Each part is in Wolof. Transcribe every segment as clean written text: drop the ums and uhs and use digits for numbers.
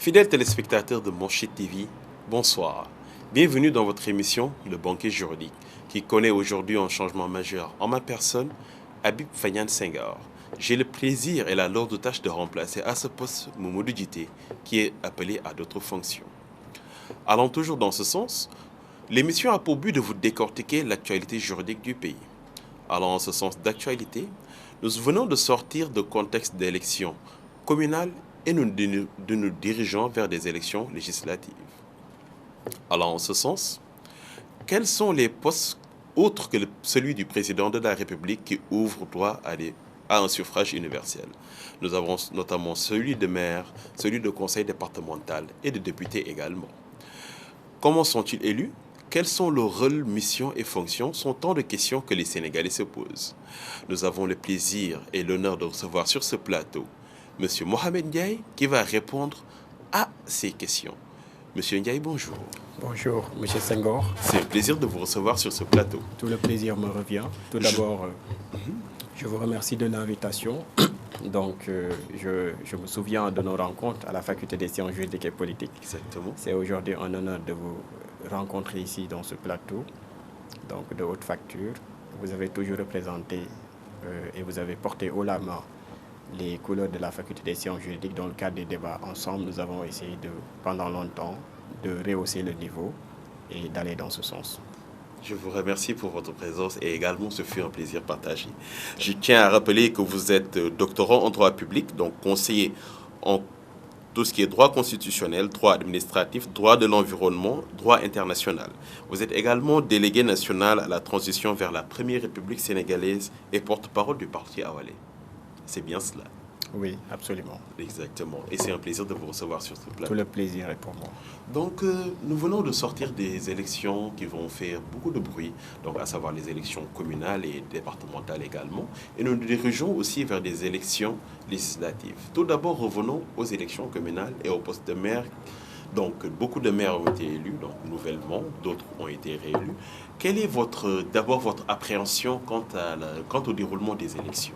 Fidèles téléspectateurs de Mourchid TV, bonsoir. Bienvenue dans votre émission Le Banquet Juridique, qui connaît aujourd'hui un changement majeur. En ma personne, Habib Fanyan Senghor. J'ai le plaisir et la lourde tâche de remplacer à ce poste Moumoudou Djité, qui est appelé à d'autres fonctions. Allant toujours dans ce sens, l'émission a pour but de vous décortiquer l'actualité juridique du pays. Allant en ce sens d'actualité, nous venons de sortir de contexte d'élections communales et nous nous dirigeons vers des élections législatives. Allant en ce sens, quels sont les postes autres que celui du président de la République qui ouvrent droit à un suffrage universel? Nous avons notamment celui de maire, celui de conseil départemental et de député également. Comment sont-ils élus? Quels sont leurs rôles, missions et fonctions sont tant de questions que les Sénégalais se posent. Nous avons le plaisir et l'honneur de recevoir sur ce plateau M. Mohamed Ndiaye qui va répondre à ces questions. Monsieur Ndiaye, bonjour. Bonjour, M. Senghor. C'est un plaisir de vous recevoir sur ce plateau. Tout le plaisir me revient. Tout d'abord, je vous remercie de l'invitation. Donc, je me souviens de nos rencontres à la Faculté des sciences juridiques et politiques. Exactement. C'est aujourd'hui un honneur de vous rencontrer ici dans ce plateau, donc de haute facture. Vous avez toujours représenté et vous avez porté haut la main les couleurs de la Faculté des sciences juridiques. Dans le cadre des débats ensemble, nous avons essayé pendant longtemps de rehausser le niveau et d'aller dans ce sens. Je vous remercie pour votre présence et également ce fut un plaisir partagé. Je tiens à rappeler que vous êtes doctorant en droit public, donc conseiller en tout ce qui est droit constitutionnel, droit administratif, droit de l'environnement, droit international. Vous êtes également délégué national à la transition vers la Première République sénégalaise et porte-parole du parti Awalé. C'est bien cela? Oui, absolument. Exactement. Et c'est un plaisir de vous recevoir sur ce plateau. Tout le plaisir est pour moi. Donc, nous venons de sortir des élections qui vont faire beaucoup de bruit, donc à savoir les élections communales et départementales également. Et nous nous dirigeons aussi vers des élections législatives. Tout d'abord, revenons aux élections communales et au poste de maire. Donc, beaucoup de maires ont été élus, donc nouvellement, d'autres ont été réélus. Quelle est d'abord votre appréhension quant au déroulement des élections?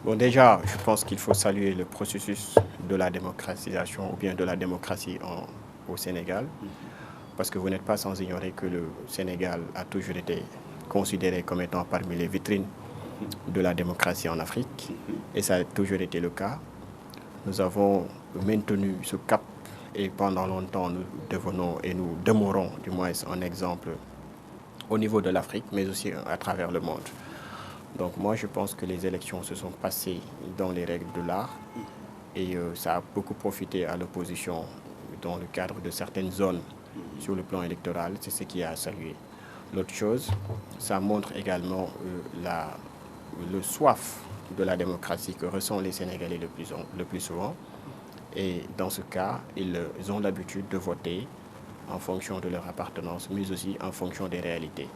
Bon, déjà, je pense qu'il faut saluer le processus de la démocratisation ou bien de la démocratie au Sénégal, parce que vous n'êtes pas sans ignorer que le Sénégal a toujours été considéré comme étant parmi les vitrines de la démocratie en Afrique, et ça a toujours été le cas. Nous avons maintenu ce cap et pendant longtemps nous devenons et nous demeurons du moins un exemple au niveau de l'Afrique, mais aussi à travers le monde. Donc moi, je pense que les élections se sont passées dans les règles de l'art et ça a beaucoup profité à l'opposition dans le cadre de certaines zones sur le plan électoral. C'est ce qui a salué. L'autre chose, ça montre également le soif de la démocratie que ressentent les Sénégalais le plus souvent. Et dans ce cas, ils ont l'habitude de voter en fonction de leur appartenance, mais aussi en fonction des réalités.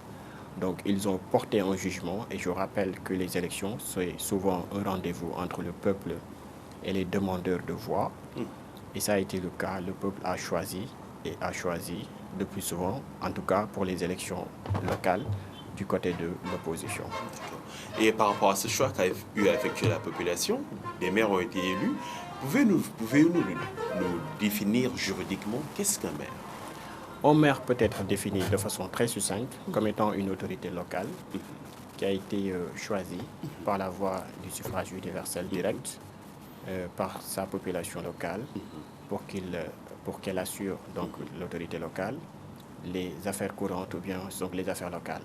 Donc, ils ont porté un jugement et je rappelle que les élections, c'est souvent un rendez-vous entre le peuple et les demandeurs de voix. Et ça a été le cas. Le peuple a choisi le plus souvent, en tout cas pour les élections locales, du côté de l'opposition. Et par rapport à ce choix qu'a eu à effectuer la population, des maires ont été élus. Pouvez-vous nous définir juridiquement qu'est-ce qu'un maire? Un maire peut être défini de façon très succincte comme étant une autorité locale qui a été choisie par la voie du suffrage universel direct par sa population locale pour qu'elle assure donc l'autorité locale les affaires courantes ou bien donc les affaires locales.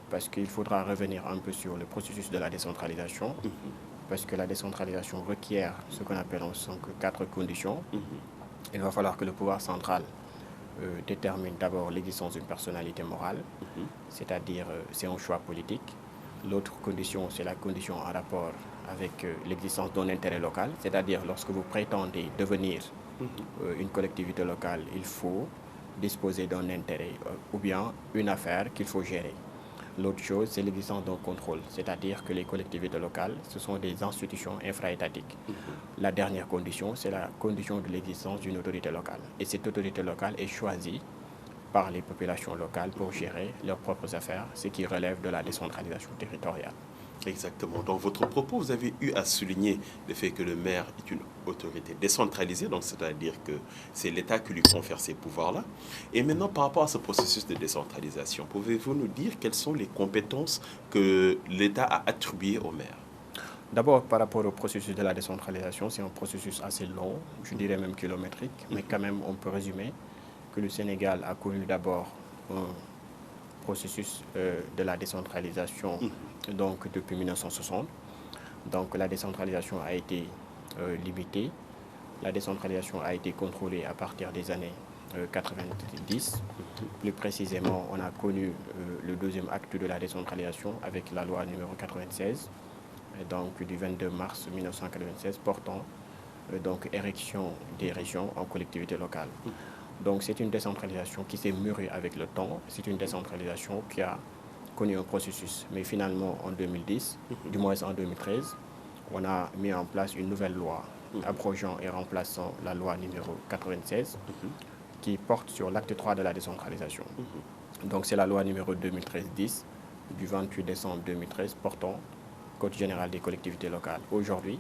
Parce qu'il faudra revenir un peu sur le processus de la décentralisation parce que la décentralisation requiert ce qu'on appelle en 4 conditions. Il va falloir que le pouvoir central détermine d'abord l'existence d'une personnalité morale, c'est-à-dire c'est un choix politique. L'autre condition, c'est la condition en rapport avec l'existence d'un intérêt local, c'est-à-dire lorsque vous prétendez devenir une collectivité locale, il faut disposer d'un intérêt ou bien une affaire qu'il faut gérer. L'autre chose, c'est l'existence d'un contrôle, c'est-à-dire que les collectivités locales, ce sont des institutions infra-étatiques. La dernière condition, c'est la condition de l'existence d'une autorité locale. Et cette autorité locale est choisie par les populations locales pour gérer leurs propres affaires, ce qui relève de la décentralisation territoriale. Exactement. Dans votre propos, vous avez eu à souligner le fait que le maire est une autorité décentralisée, donc c'est-à-dire que c'est l'État qui lui confère ces pouvoirs-là. Et maintenant, par rapport à ce processus de décentralisation, pouvez-vous nous dire quelles sont les compétences que l'État a attribuées au maire? D'abord, par rapport au processus de la décentralisation, c'est un processus assez long, je dirais même kilométrique, mais quand même, on peut résumer que le Sénégal a connu d'abord un processus de la décentralisation donc depuis 1960. Donc la décentralisation a été limitée, la décentralisation a été contrôlée à partir des années 90. Plus précisément, on a connu le deuxième acte de la décentralisation avec la loi numéro 96, donc du 22 mars 1996 portant donc érection des régions en collectivités locales. Donc c'est une décentralisation qui s'est mûrie avec le temps, c'est une décentralisation qui a connu un processus, mais finalement en 2010, du moins en 2013, on a mis en place une nouvelle loi abrogeant et remplaçant la loi numéro 96 qui porte sur l'acte 3 de la décentralisation. Donc c'est la loi numéro 2013-10 du 28 décembre 2013 portant Code général des collectivités locales. Aujourd'hui,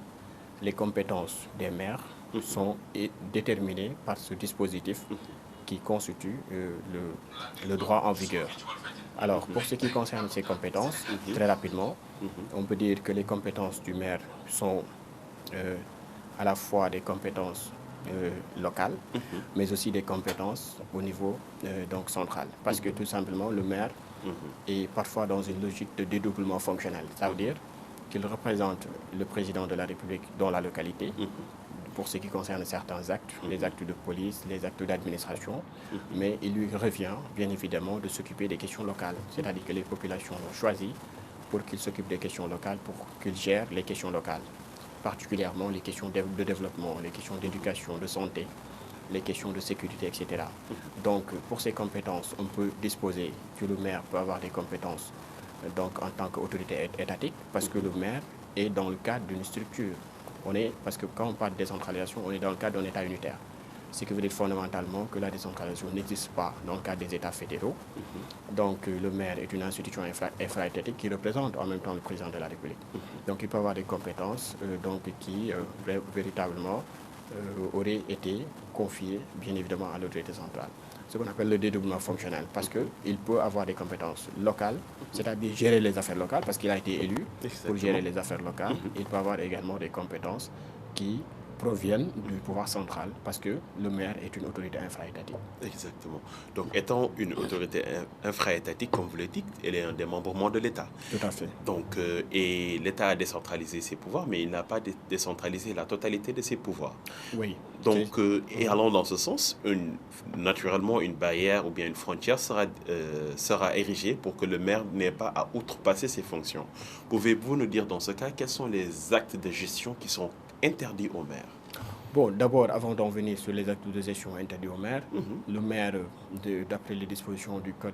les compétences des maires sont déterminées par ce dispositif qui constitue le droit en vigueur. Alors, pour ce qui concerne ces compétences, très rapidement, on peut dire que les compétences du maire sont à la fois des compétences locales, mais aussi des compétences au niveau donc central. Parce que tout simplement, le maire est parfois dans une logique de dédoublement fonctionnel. Ça veut dire qu'il représente le président de la République dans la localité, pour ce qui concerne certains actes, les actes de police, les actes d'administration, mais il lui revient bien évidemment de s'occuper des questions locales, c'est-à-dire que les populations l'ont choisi pour qu'il s'occupe des questions locales, pour qu'il gère les questions locales, particulièrement les questions de développement, les questions d'éducation, de santé, les questions de sécurité, etc. Donc pour ces compétences, on peut disposer que le maire peut avoir des compétences donc en tant qu'autorité étatique, parce que le maire est dans le cadre d'une structure. Parce que quand on parle de décentralisation, on est dans le cadre d'un État unitaire. Ce qui veut dire fondamentalement que la décentralisation n'existe pas dans le cadre des États fédéraux. Donc le maire est une institution infra-étatique qui représente en même temps le président de la République. Donc il peut avoir des compétences qui véritablement auraient été confiées bien évidemment à l'autorité centrale. Ce qu'on appelle le dédoublement fonctionnel, parce qu'il peut avoir des compétences locales, c'est-à-dire gérer les affaires locales, parce qu'il a été élu pour gérer les affaires locales. Il peut avoir également des compétences qui proviennent du pouvoir central, parce que le maire est une autorité infra-étatique. Exactement. Donc, étant une autorité infra-étatique, comme vous le dites, elle est un démembrement de l'État. Tout à fait. Donc, et l'État a décentralisé ses pouvoirs, mais il n'a pas décentralisé la totalité de ses pouvoirs. Oui. Donc, et allant dans ce sens, naturellement, une barrière ou bien une frontière sera érigée pour que le maire n'ait pas à outrepasser ses fonctions. Pouvez-vous nous dire dans ce cas, quels sont les actes de gestion qui sont interdits au maire? Bon, d'abord, avant d'en venir sur les actes de gestion interdits au maire, le maire, d'après les dispositions du Code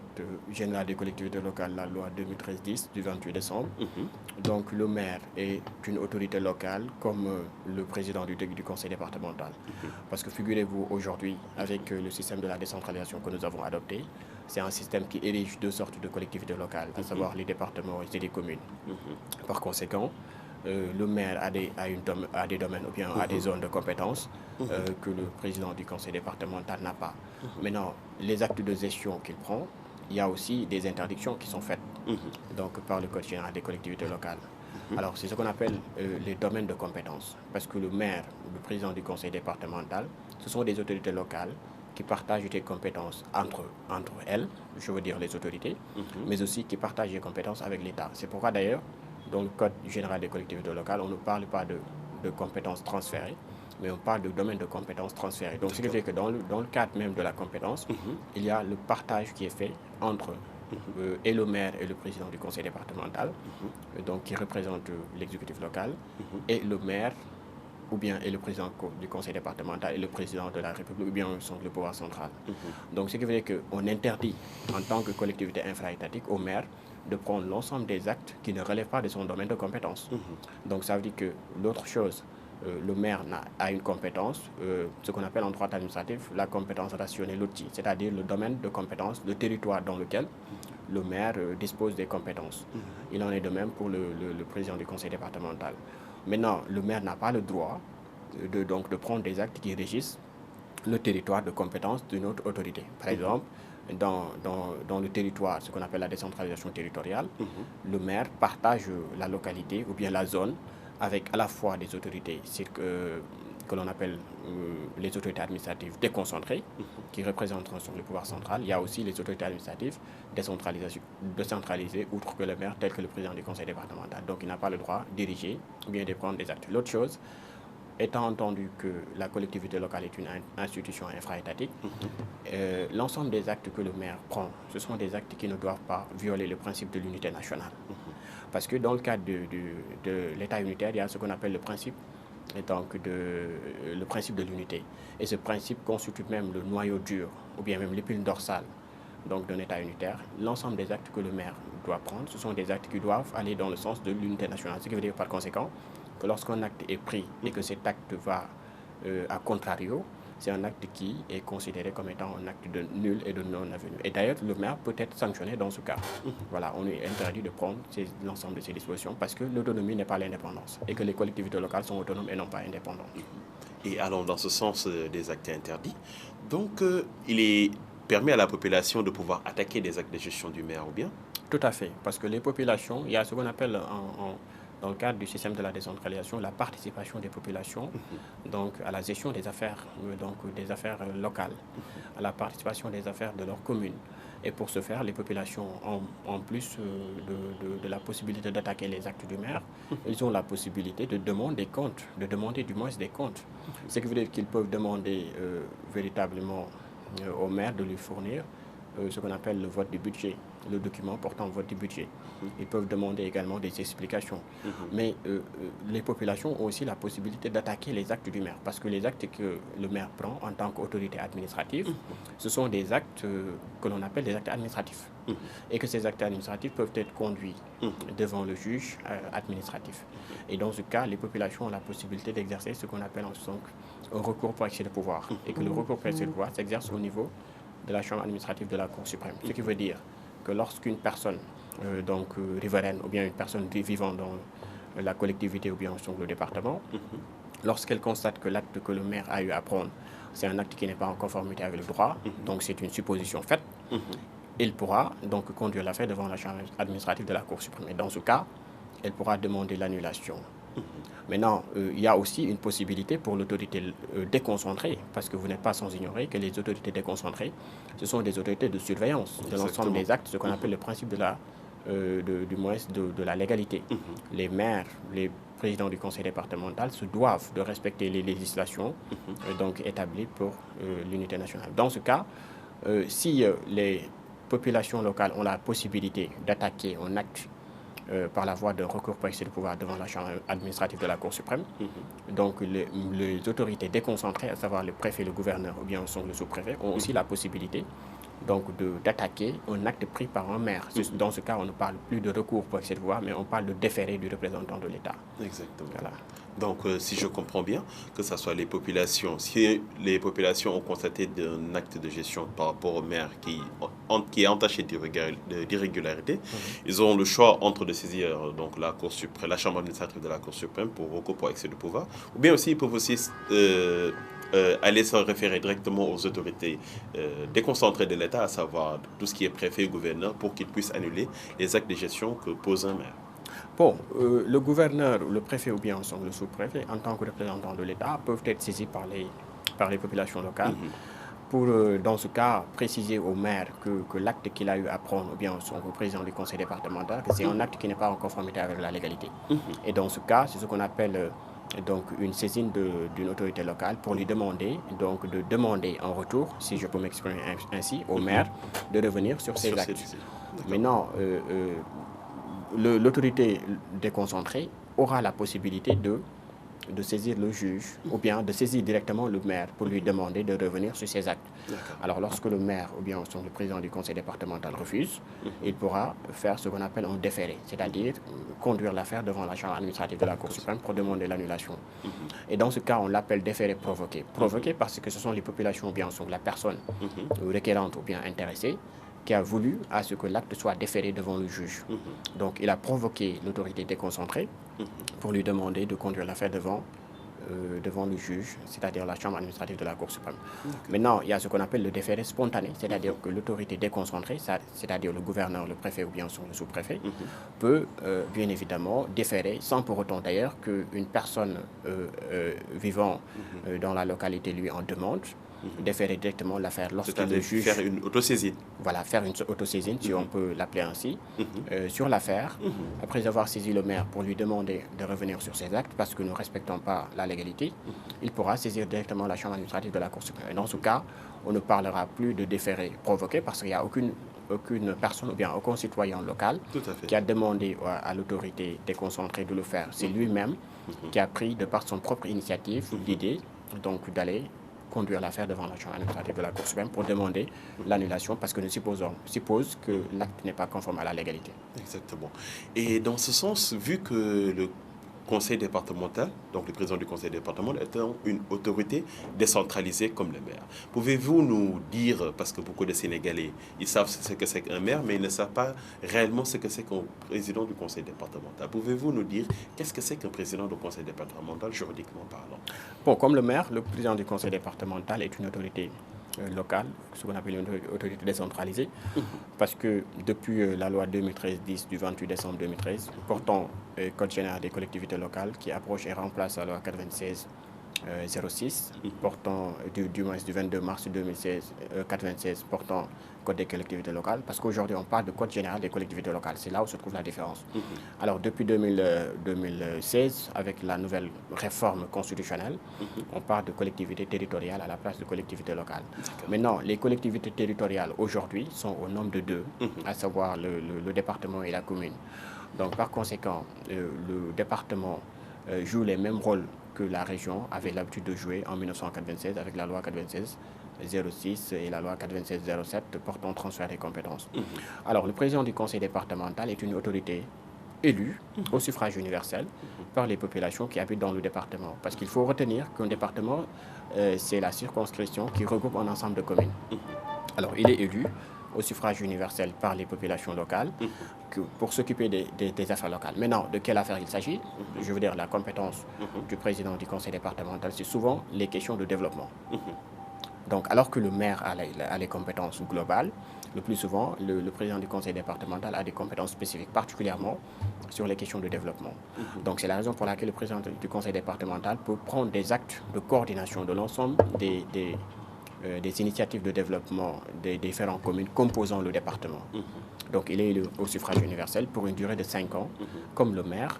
général des collectivités locales, la loi 2013-10 du 28 décembre, donc le maire est une autorité locale comme le président du conseil départemental. Parce que figurez-vous, aujourd'hui, avec le système de la décentralisation que nous avons adopté, c'est un système qui érige deux sortes de collectivités locales, à savoir les départements et les communes. Par conséquent, le maire a des domaines ou bien a des zones de compétences que le président du conseil départemental n'a pas. Maintenant, les actes de gestion qu'il prend, il y a aussi des interdictions qui sont faites donc, par le Code général des collectivités locales. Alors, c'est ce qu'on appelle les domaines de compétences. Parce que le maire, le président du conseil départemental, ce sont des autorités locales qui partagent des compétences entre elles, je veux dire les autorités, mais aussi qui partagent des compétences avec l'État. C'est pourquoi d'ailleurs, dans le Code général des collectivités locales, on ne parle pas de compétences transférées, mais on parle de domaine de compétences transférées. Donc, ce qui fait que dans le cadre même de la compétence, il y a le partage qui est fait entre et le maire et le président du conseil départemental, donc qui représente l'exécutif local, et le maire, ou bien et le président du conseil départemental et le président de la République, ou bien le pouvoir central. Donc, ce qui veut dire qu'on interdit, en tant que collectivité infra-étatique, au maire de prendre l'ensemble des actes qui ne relèvent pas de son domaine de compétence. Donc, ça veut dire que l'autre chose, le maire a une compétence, ce qu'on appelle en droit administratif la compétence rationnelle lotie, c'est-à-dire le domaine de compétence, le territoire dans lequel le maire dispose des compétences. Il en est de même pour le président du conseil départemental. Maintenant, le maire n'a pas le droit de prendre des actes qui régissent le territoire de compétence d'une autre autorité. Par exemple, dans le territoire, ce qu'on appelle la décentralisation territoriale, le maire partage la localité ou bien la zone avec à la fois des autorités que l'on appelle les autorités administratives déconcentrées, qui représentent le pouvoir central. Il y a aussi les autorités administratives décentralisées, outre que le maire, tel que le président du conseil départemental. Donc il n'a pas le droit de diriger ou bien de prendre des actes. L'autre chose, étant entendu que la collectivité locale est une institution infra-étatique, l'ensemble des actes que le maire prend, ce sont des actes qui ne doivent pas violer le principe de l'unité nationale. Parce que dans le cadre de l'État unitaire, il y a ce qu'on appelle le principe de l'unité. Et ce principe constitue même le noyau dur, ou bien même l'épine dorsale d'un État unitaire. L'ensemble des actes que le maire doit prendre, ce sont des actes qui doivent aller dans le sens de l'unité nationale. Ce qui veut dire par conséquent que lorsqu'un acte est pris et que cet acte va à contrario, c'est un acte qui est considéré comme étant un acte de nul et de non-avenu. Et d'ailleurs, le maire peut être sanctionné dans ce cas. Voilà, on est interdit de prendre l'ensemble de ces dispositions parce que l'autonomie n'est pas l'indépendance et que les collectivités locales sont autonomes et non pas indépendantes. Et allons dans ce sens des actes interdits. Donc, il permet à la population de pouvoir attaquer des actes de gestion du maire ou bien? Tout à fait, parce que les populations, il y a ce qu'on appelle dans le cadre du système de la décentralisation, la participation des populations donc à la gestion des affaires, des affaires locales, à la participation des affaires de leur commune. Et pour ce faire, les populations, en plus de la possibilité d'attaquer les actes du maire, ils ont la possibilité de demander des comptes, de demander du moins des comptes. Ce qui veut dire qu'ils peuvent demander véritablement au maire de lui fournir ce qu'on appelle le vote du budget, le document portant vote du budget. Ils peuvent demander également des explications. Mais les populations ont aussi la possibilité d'attaquer les actes du maire, parce que les actes que le maire prend en tant qu'autorité administrative, ce sont des actes que l'on appelle des actes administratifs. Et que ces actes administratifs peuvent être conduits devant le juge administratif. Et dans ce cas, les populations ont la possibilité d'exercer ce qu'on appelle en sens un recours pour excès de pouvoir. Et que le recours pour excès de pouvoir s'exerce au niveau de la chambre administrative de la Cour suprême. Ce qui veut dire que lorsqu'une personne riveraine ou bien une personne vivant dans la collectivité ou bien sur le département, lorsqu'elle constate que l'acte que le maire a eu à prendre, c'est un acte qui n'est pas en conformité avec le droit, donc c'est une supposition faite, il pourra donc conduire l'affaire devant la chambre administrative de la Cour suprême. Et dans ce cas, elle pourra demander l'annulation. Maintenant, il y a aussi une possibilité pour l'autorité déconcentrée, parce que vous n'êtes pas sans ignorer que les autorités déconcentrées, ce sont des autorités de surveillance de l'ensemble des actes, ce qu'on appelle le principe de la légalité. Les maires, les présidents du conseil départemental se doivent de respecter les législations établies pour l'unité nationale. Dans ce cas, si les populations locales ont la possibilité d'attaquer un acte par la voie de recours pour excès de pouvoir devant la chambre administrative de la Cour suprême. Donc les autorités déconcentrées, à savoir le préfet, le gouverneur ou bien le sous-préfet, ont aussi la possibilité d'attaquer un acte pris par un maire. Dans ce cas, on ne parle plus de recours pour excès de pouvoir, mais on parle de déféré du représentant de l'État. Exactement. Voilà. Donc, si je comprends bien, que ce soit les populations, si les populations ont constaté un acte de gestion par rapport au maire qui est entaché d'irrégularité, ils auront le choix entre de saisir donc, la Cour suprême, la Chambre administrative de la Cour suprême pour recours pour excès de pouvoir, ou bien aussi ils peuvent aussi aller se référer directement aux autorités déconcentrées de l'État, à savoir tout ce qui est préfet et gouverneur, pour qu'ils puissent annuler les actes de gestion que pose un maire. Bon, le gouverneur, le préfet ou bien le sous-préfet, en tant que représentant de l'État, peuvent être saisis par les populations locales pour, dans ce cas, préciser au maire que l'acte qu'il a eu à prendre, ou bien au président du conseil départemental, que c'est un acte qui n'est pas en conformité avec la légalité. Et dans ce cas, c'est ce qu'on appelle une saisine d'une autorité locale pour lui demander, de demander en retour, si je peux m'exprimer ainsi, au maire de revenir sur ces actes. Maintenant, l'autorité déconcentrée aura la possibilité de saisir le juge ou bien de saisir directement le maire pour lui demander de revenir sur ses actes. Alors lorsque le maire ou bien le président du conseil départemental refuse, il pourra faire ce qu'on appelle un déféré, c'est-à-dire conduire l'affaire devant la chambre administrative de la Cour suprême pour demander l'annulation. Et dans ce cas, on l'appelle déféré provoqué. Provoqué parce que ce sont les populations ou bien la personne requérante ou bien intéressée qui a voulu à ce que l'acte soit déféré devant le juge. Donc, il a provoqué l'autorité déconcentrée pour lui demander de conduire l'affaire devant le juge, c'est-à-dire la chambre administrative de la Cour suprême. Maintenant, il y a ce qu'on appelle le déféré spontané, c'est-à-dire que l'autorité déconcentrée, c'est-à-dire le gouverneur, le préfet ou bien le sous-préfet, peut bien évidemment déférer, sans pour autant d'ailleurs qu'une personne vivant dans la localité lui en demande, déférer directement l'affaire lorsque le juge... Faire une autosaisine. Voilà, faire une autosaisine, si on peut l'appeler ainsi, sur l'affaire, après avoir saisi le maire pour lui demander de revenir sur ses actes, parce que nous ne respectons pas la légalité, il pourra saisir directement la chambre administrative de la Cour suprême. Et dans ce cas, on ne parlera plus de déféré provoqué, parce qu'il n'y a aucune personne ou bien aucun citoyen local qui a demandé à l'autorité déconcentrée de le faire. C'est lui-même qui a pris, de par son propre initiative, l'idée donc d'aller conduire l'affaire devant la chambre administrative de la Cour suprême pour demander l'annulation parce que nous suppose que l'acte n'est pas conforme à la légalité. Exactement. Et dans ce sens, vu que le conseil départemental, donc le président du conseil départemental, est une autorité décentralisée comme le maire. Pouvez-vous nous dire, parce que beaucoup de Sénégalais, ils savent ce que c'est qu'un maire, mais ils ne savent pas réellement ce que c'est qu'un président du conseil départemental. Pouvez-vous nous dire qu'est-ce que c'est qu'un président du conseil départemental, juridiquement parlant? Bon, comme le maire, le président du conseil départemental est une autorité locale, ce qu'on appelle une autorité décentralisée, parce que depuis la loi 2013-10 du 28 décembre 2013, portant Code général des collectivités locales qui approche et remplace la loi 96-06, portant du moins du 22 mars 2016, 96 portant Code des collectivités locales, parce qu'aujourd'hui on parle de Code général des collectivités locales, c'est là où se trouve la différence. Alors depuis 2016, avec la nouvelle réforme constitutionnelle, on parle de collectivités territoriales à la place de collectivités locales. Maintenant, les collectivités territoriales aujourd'hui sont au nombre de deux, à savoir le département et la commune. Donc par conséquent, le département joue les mêmes rôles que la région avait l'habitude de jouer en 1996 avec la loi 96-06 et la loi 96-07 portant transfert des compétences. Alors le président du conseil départemental est une autorité élue au suffrage universel par les populations qui habitent dans le département. Parce qu'il faut retenir qu'un département, c'est la circonscription qui regroupe un ensemble de communes. Alors il est élu au suffrage universel par les populations locales pour s'occuper des affaires locales. Maintenant, de quelle affaire il s'agit? Je veux dire, la compétence du président du conseil départemental, c'est souvent les questions de développement. Donc, alors que le maire a les compétences globales, le plus souvent, le président du conseil départemental a des compétences spécifiques, particulièrement sur les questions de développement. Donc, c'est la raison pour laquelle le président du conseil départemental peut prendre des actes de coordination de l'ensemble des initiatives de développement des différentes communes composant le département. Donc il est élu au suffrage universel pour une durée de 5 ans, comme le maire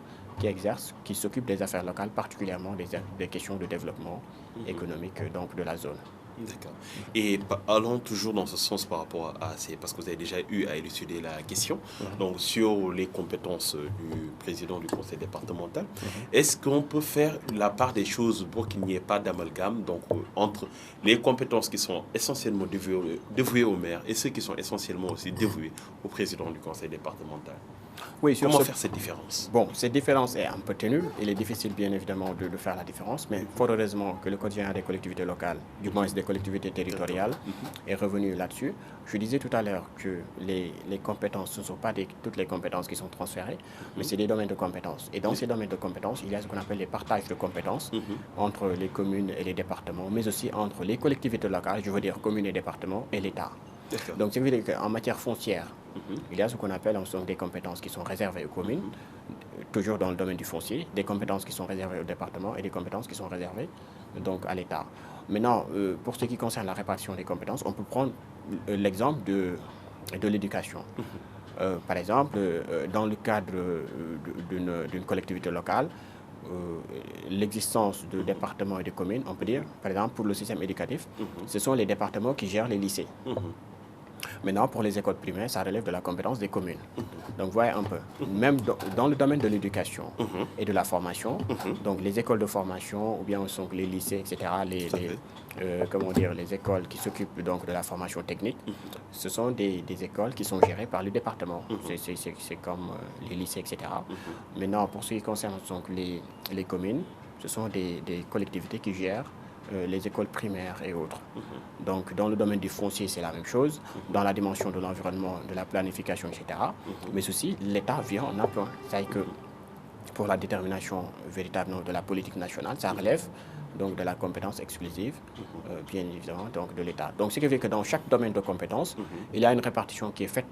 qui s'occupe des affaires locales, particulièrement des questions de développement économique donc, de la zone. D'accord. Et allons toujours dans ce sens par rapport à ces... Parce que vous avez déjà eu à élucider la question. Donc, sur les compétences du président du conseil départemental, est-ce qu'on peut faire la part des choses pour qu'il n'y ait pas d'amalgame donc, entre les compétences qui sont essentiellement dévouées au maire et ceux qui sont essentiellement aussi dévoués au président du conseil départemental? Oui, comment faire cette différence? Bon, cette différence est un peu ténue. Il est difficile, bien évidemment, de faire la différence, mais fort heureusement que le Code général des collectivités locales, du moins des collectivités territoriales, est revenu là-dessus. Je disais tout à l'heure que les compétences, ce ne sont pas toutes les compétences qui sont transférées, mais c'est des domaines de compétences. Et dans ces domaines de compétences, il y a ce qu'on appelle les partages de compétences entre les communes et les départements, mais aussi entre les collectivités locales, je veux dire communes et départements, et l'État. Donc, ça veut dire qu'en matière foncière, il y a ce qu'on appelle des compétences qui sont réservées aux communes, toujours dans le domaine du foncier, des compétences qui sont réservées au département et des compétences qui sont réservées donc, à l'État. Maintenant, pour ce qui concerne la répartition des compétences, on peut prendre l'exemple de l'éducation. Par exemple, dans le cadre d'une collectivité locale, l'existence de départements et de communes, on peut dire, par exemple, pour le système éducatif, ce sont les départements qui gèrent les lycées. Maintenant, pour les écoles primaires, ça relève de la compétence des communes. Donc, voyez un peu. Même dans le domaine de l'éducation et de la formation, donc les écoles de formation, ou bien les lycées, etc., les écoles qui s'occupent donc de la formation technique, ce sont des écoles qui sont gérées par le département. C'est comme les lycées, etc. Maintenant, pour ce qui concerne donc, les communes, ce sont des collectivités qui gèrent les écoles primaires et autres. Donc, dans le domaine du foncier, c'est la même chose. Dans la dimension de l'environnement, de la planification, etc. Mais aussi, l'État vient en appui. C'est-à-dire que pour la détermination véritablement de la politique nationale, ça relève donc de la compétence exclusive, bien évidemment, donc de l'État. Donc, ce qui veut dire que dans chaque domaine de compétence, il y a une répartition qui est faite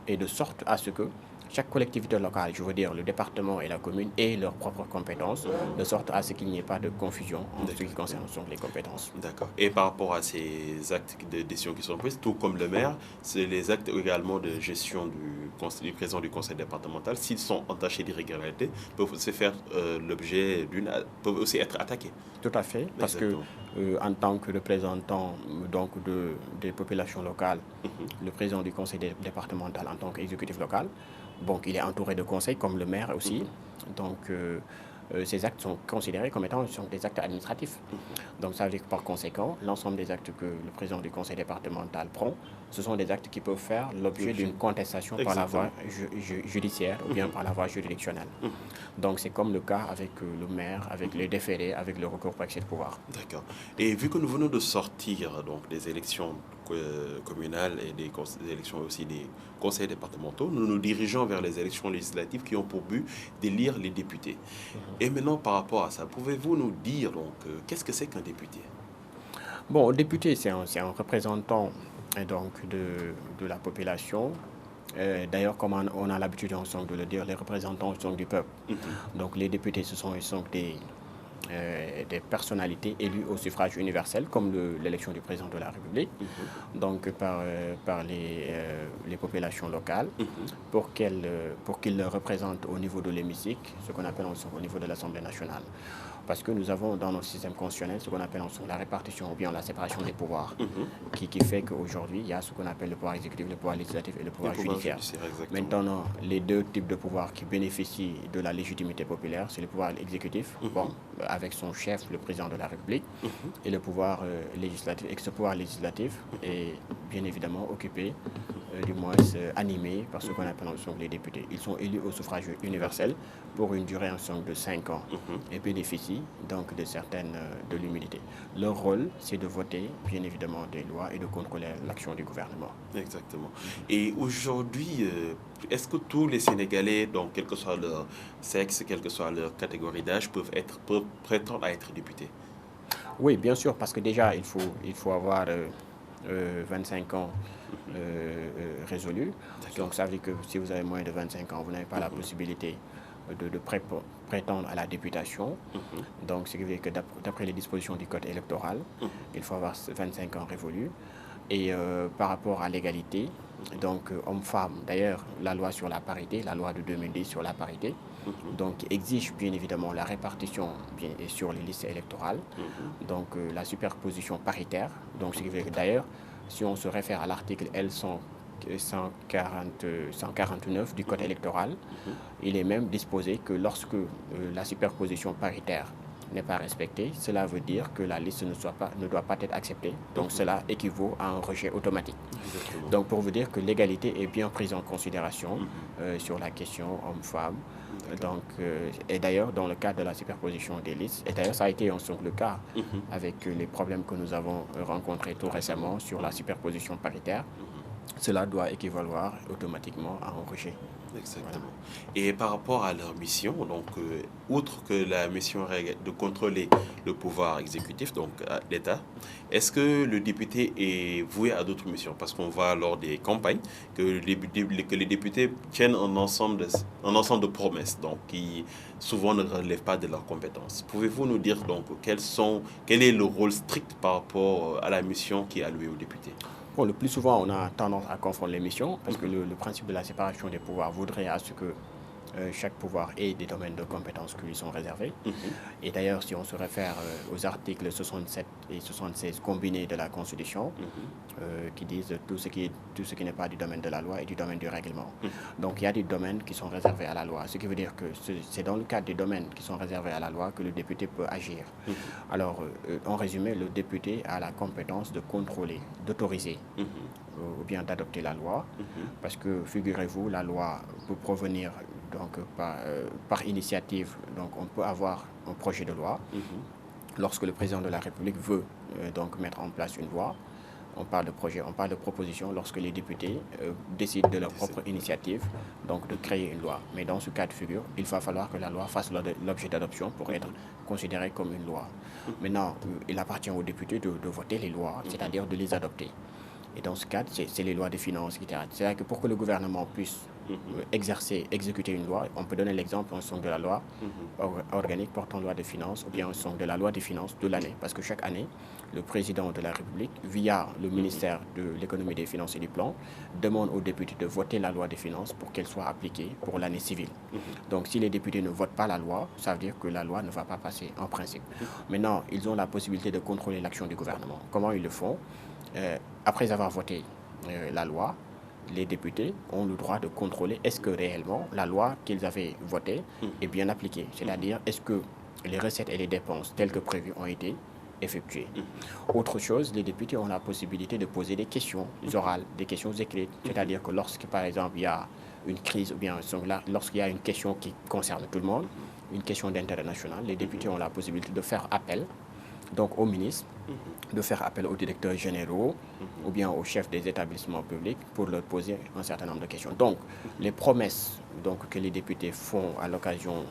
et de sorte à ce que chaque collectivité locale, je veux dire le département et la commune, aient leurs propres compétences, de sorte à ce qu'il n'y ait pas de confusion en ce qui concerne les compétences. D'accord. Et par rapport à ces actes de décision qui sont pris, tout comme le maire, c'est les actes également de gestion du président du conseil départemental, s'ils sont entachés d'irrégularités, peuvent aussi faire l'objet peuvent aussi être attaqués. Tout à fait, parce que en tant que représentant donc des populations locales, le président du conseil départemental en tant qu'exécutif local, donc il est entouré de conseils comme le maire aussi. Donc ces actes sont considérés comme étant des actes administratifs. Donc ça veut dire que par conséquent, l'ensemble des actes que le président du conseil départemental prend, ce sont des actes qui peuvent faire l'objet d'une contestation par la voie judiciaire ou bien par la voie juridictionnelle. Donc c'est comme le cas avec le maire, avec les déférés, avec le recours pour excès de pouvoir. D'accord. Et vu que nous venons de sortir donc, des élections communales et des élections aussi des conseils départementaux, nous nous dirigeons vers les élections législatives qui ont pour but d'élire les députés. Et maintenant, par rapport à ça, pouvez-vous nous dire donc qu'est-ce que c'est qu'un député? Bon, un député, c'est un représentant donc, de la population. D'ailleurs, comme on a l'habitude de le dire, les représentants sont du peuple. Donc les députés, ce sont des personnalités élues au suffrage universel, comme l'élection du président de la République, donc par les populations locales, pour qu'ils représentent au niveau de l'hémicycle, ce qu'on appelle au niveau de l'Assemblée nationale. Parce que nous avons dans notre système constitutionnel ce qu'on appelle la répartition ou bien la séparation des pouvoirs, qui fait qu'aujourd'hui, il y a ce qu'on appelle le pouvoir exécutif, le pouvoir législatif et le pouvoir judiciaire. Maintenant, les deux types de pouvoirs qui bénéficient de la légitimité populaire, c'est le pouvoir exécutif, avec son chef, le président de la République, et le pouvoir législatif. Et que ce pouvoir législatif est bien évidemment occupé, du moins animé par ce qu'on appelle les députés. Ils sont élus au suffrage universel pour une durée de 5 ans et bénéficient donc de l'immunité. Leur rôle, c'est de voter bien évidemment des lois et de contrôler l'action du gouvernement. Exactement. Et aujourd'hui, est-ce que tous les Sénégalais, donc quel que soit leur sexe, quelle que soit leur catégorie d'âge, peuvent prétendre à être députés? Oui, bien sûr, parce que déjà, il faut avoir 25 ans résolus. Donc ça veut dire que si vous avez moins de 25 ans, vous n'avez pas la possibilité de prétendre à la députation. Donc ce qui veut dire que d'après les dispositions du code électoral, il faut avoir 25 ans révolus. Et par rapport à l'égalité, donc hommes-femmes, d'ailleurs la loi sur la parité, la loi de 2010 sur la parité, donc exige bien évidemment la répartition sur les listes électorales, donc la superposition paritaire. Donc ce qui veut dire que d'ailleurs, si on se réfère à l'article L149 du code électoral, il est même disposé que lorsque la superposition paritaire n'est pas respectée, cela veut dire que la liste ne doit pas être acceptée. Donc cela équivaut à un rejet automatique. Exactement. Donc pour vous dire que l'égalité est bien prise en considération sur la question homme-femme. Donc, et d'ailleurs, dans le cadre de la superposition des listes, et d'ailleurs ça a été le cas avec les problèmes que nous avons rencontrés tout récemment sur la superposition paritaire, cela doit équivaloir automatiquement à un rejet. Exactement. Voilà. Et par rapport à leur mission, donc, outre que la mission de contrôler le pouvoir exécutif, donc l'État, est-ce que le député est voué à d'autres missions? Parce qu'on voit lors des campagnes que les députés tiennent un ensemble de promesses, donc qui souvent ne relèvent pas de leurs compétences. Pouvez-vous nous dire donc quel est le rôle strict par rapport à la mission qui est allouée aux députés? Bon, le plus souvent, on a tendance à confondre les missions parce que le principe de la séparation des pouvoirs voudrait à ce que chaque pouvoir ait des domaines de compétences qui lui sont réservés. Et d'ailleurs, si on se réfère aux articles 67 et 76 combinés de la Constitution, qui disent tout ce qui n'est pas du domaine de la loi et du domaine du règlement. Donc, il y a des domaines qui sont réservés à la loi, ce qui veut dire que c'est dans le cadre des domaines qui sont réservés à la loi que le député peut agir. Alors, en résumé, le député a la compétence de contrôler, d'autoriser ou bien d'adopter la loi, parce que, figurez-vous, la loi peut provenir donc par initiative. Donc on peut avoir un projet de loi lorsque le président de la République veut donc mettre en place une loi, on parle de projet, on parle de proposition lorsque les députés décident de leur propre initiative donc de créer une loi. Mais dans ce cas de figure, il va falloir que la loi fasse l'objet d'adoption pour être considérée comme une loi. Maintenant, il appartient aux députés de voter les lois, c'est-à-dire de les adopter. Et dans ce cadre, c'est les lois de finances, etc. C'est-à-dire que pour que le gouvernement puisse exécuter une loi, on peut donner l'exemple en son de la loi organique portant loi de finances ou bien en son de la loi des finances de l'année. Parce que chaque année, le président de la République, via le ministère de l'économie, des finances et du plan, demande aux députés de voter la loi des finances pour qu'elle soit appliquée pour l'année civile. Donc si les députés ne votent pas la loi, ça veut dire que la loi ne va pas passer en principe. Maintenant, ils ont la possibilité de contrôler l'action du gouvernement. Comment ils le font? Après avoir voté la loi, les députés ont le droit de contrôler est-ce que réellement la loi qu'ils avaient votée est bien appliquée. C'est-à-dire, est-ce que les recettes et les dépenses telles que prévues ont été effectuées. Autre chose, les députés ont la possibilité de poser des questions orales, des questions écrites. C'est-à-dire que lorsque, par exemple, il y a une crise ou bien lorsqu'il y a une question qui concerne tout le monde, une question d'intérêt national, les députés ont la possibilité de faire appel donc au ministre, de faire appel aux directeurs généraux ou bien aux chefs des établissements publics pour leur poser un certain nombre de questions. Donc, les promesses donc, que les députés font à l'occasion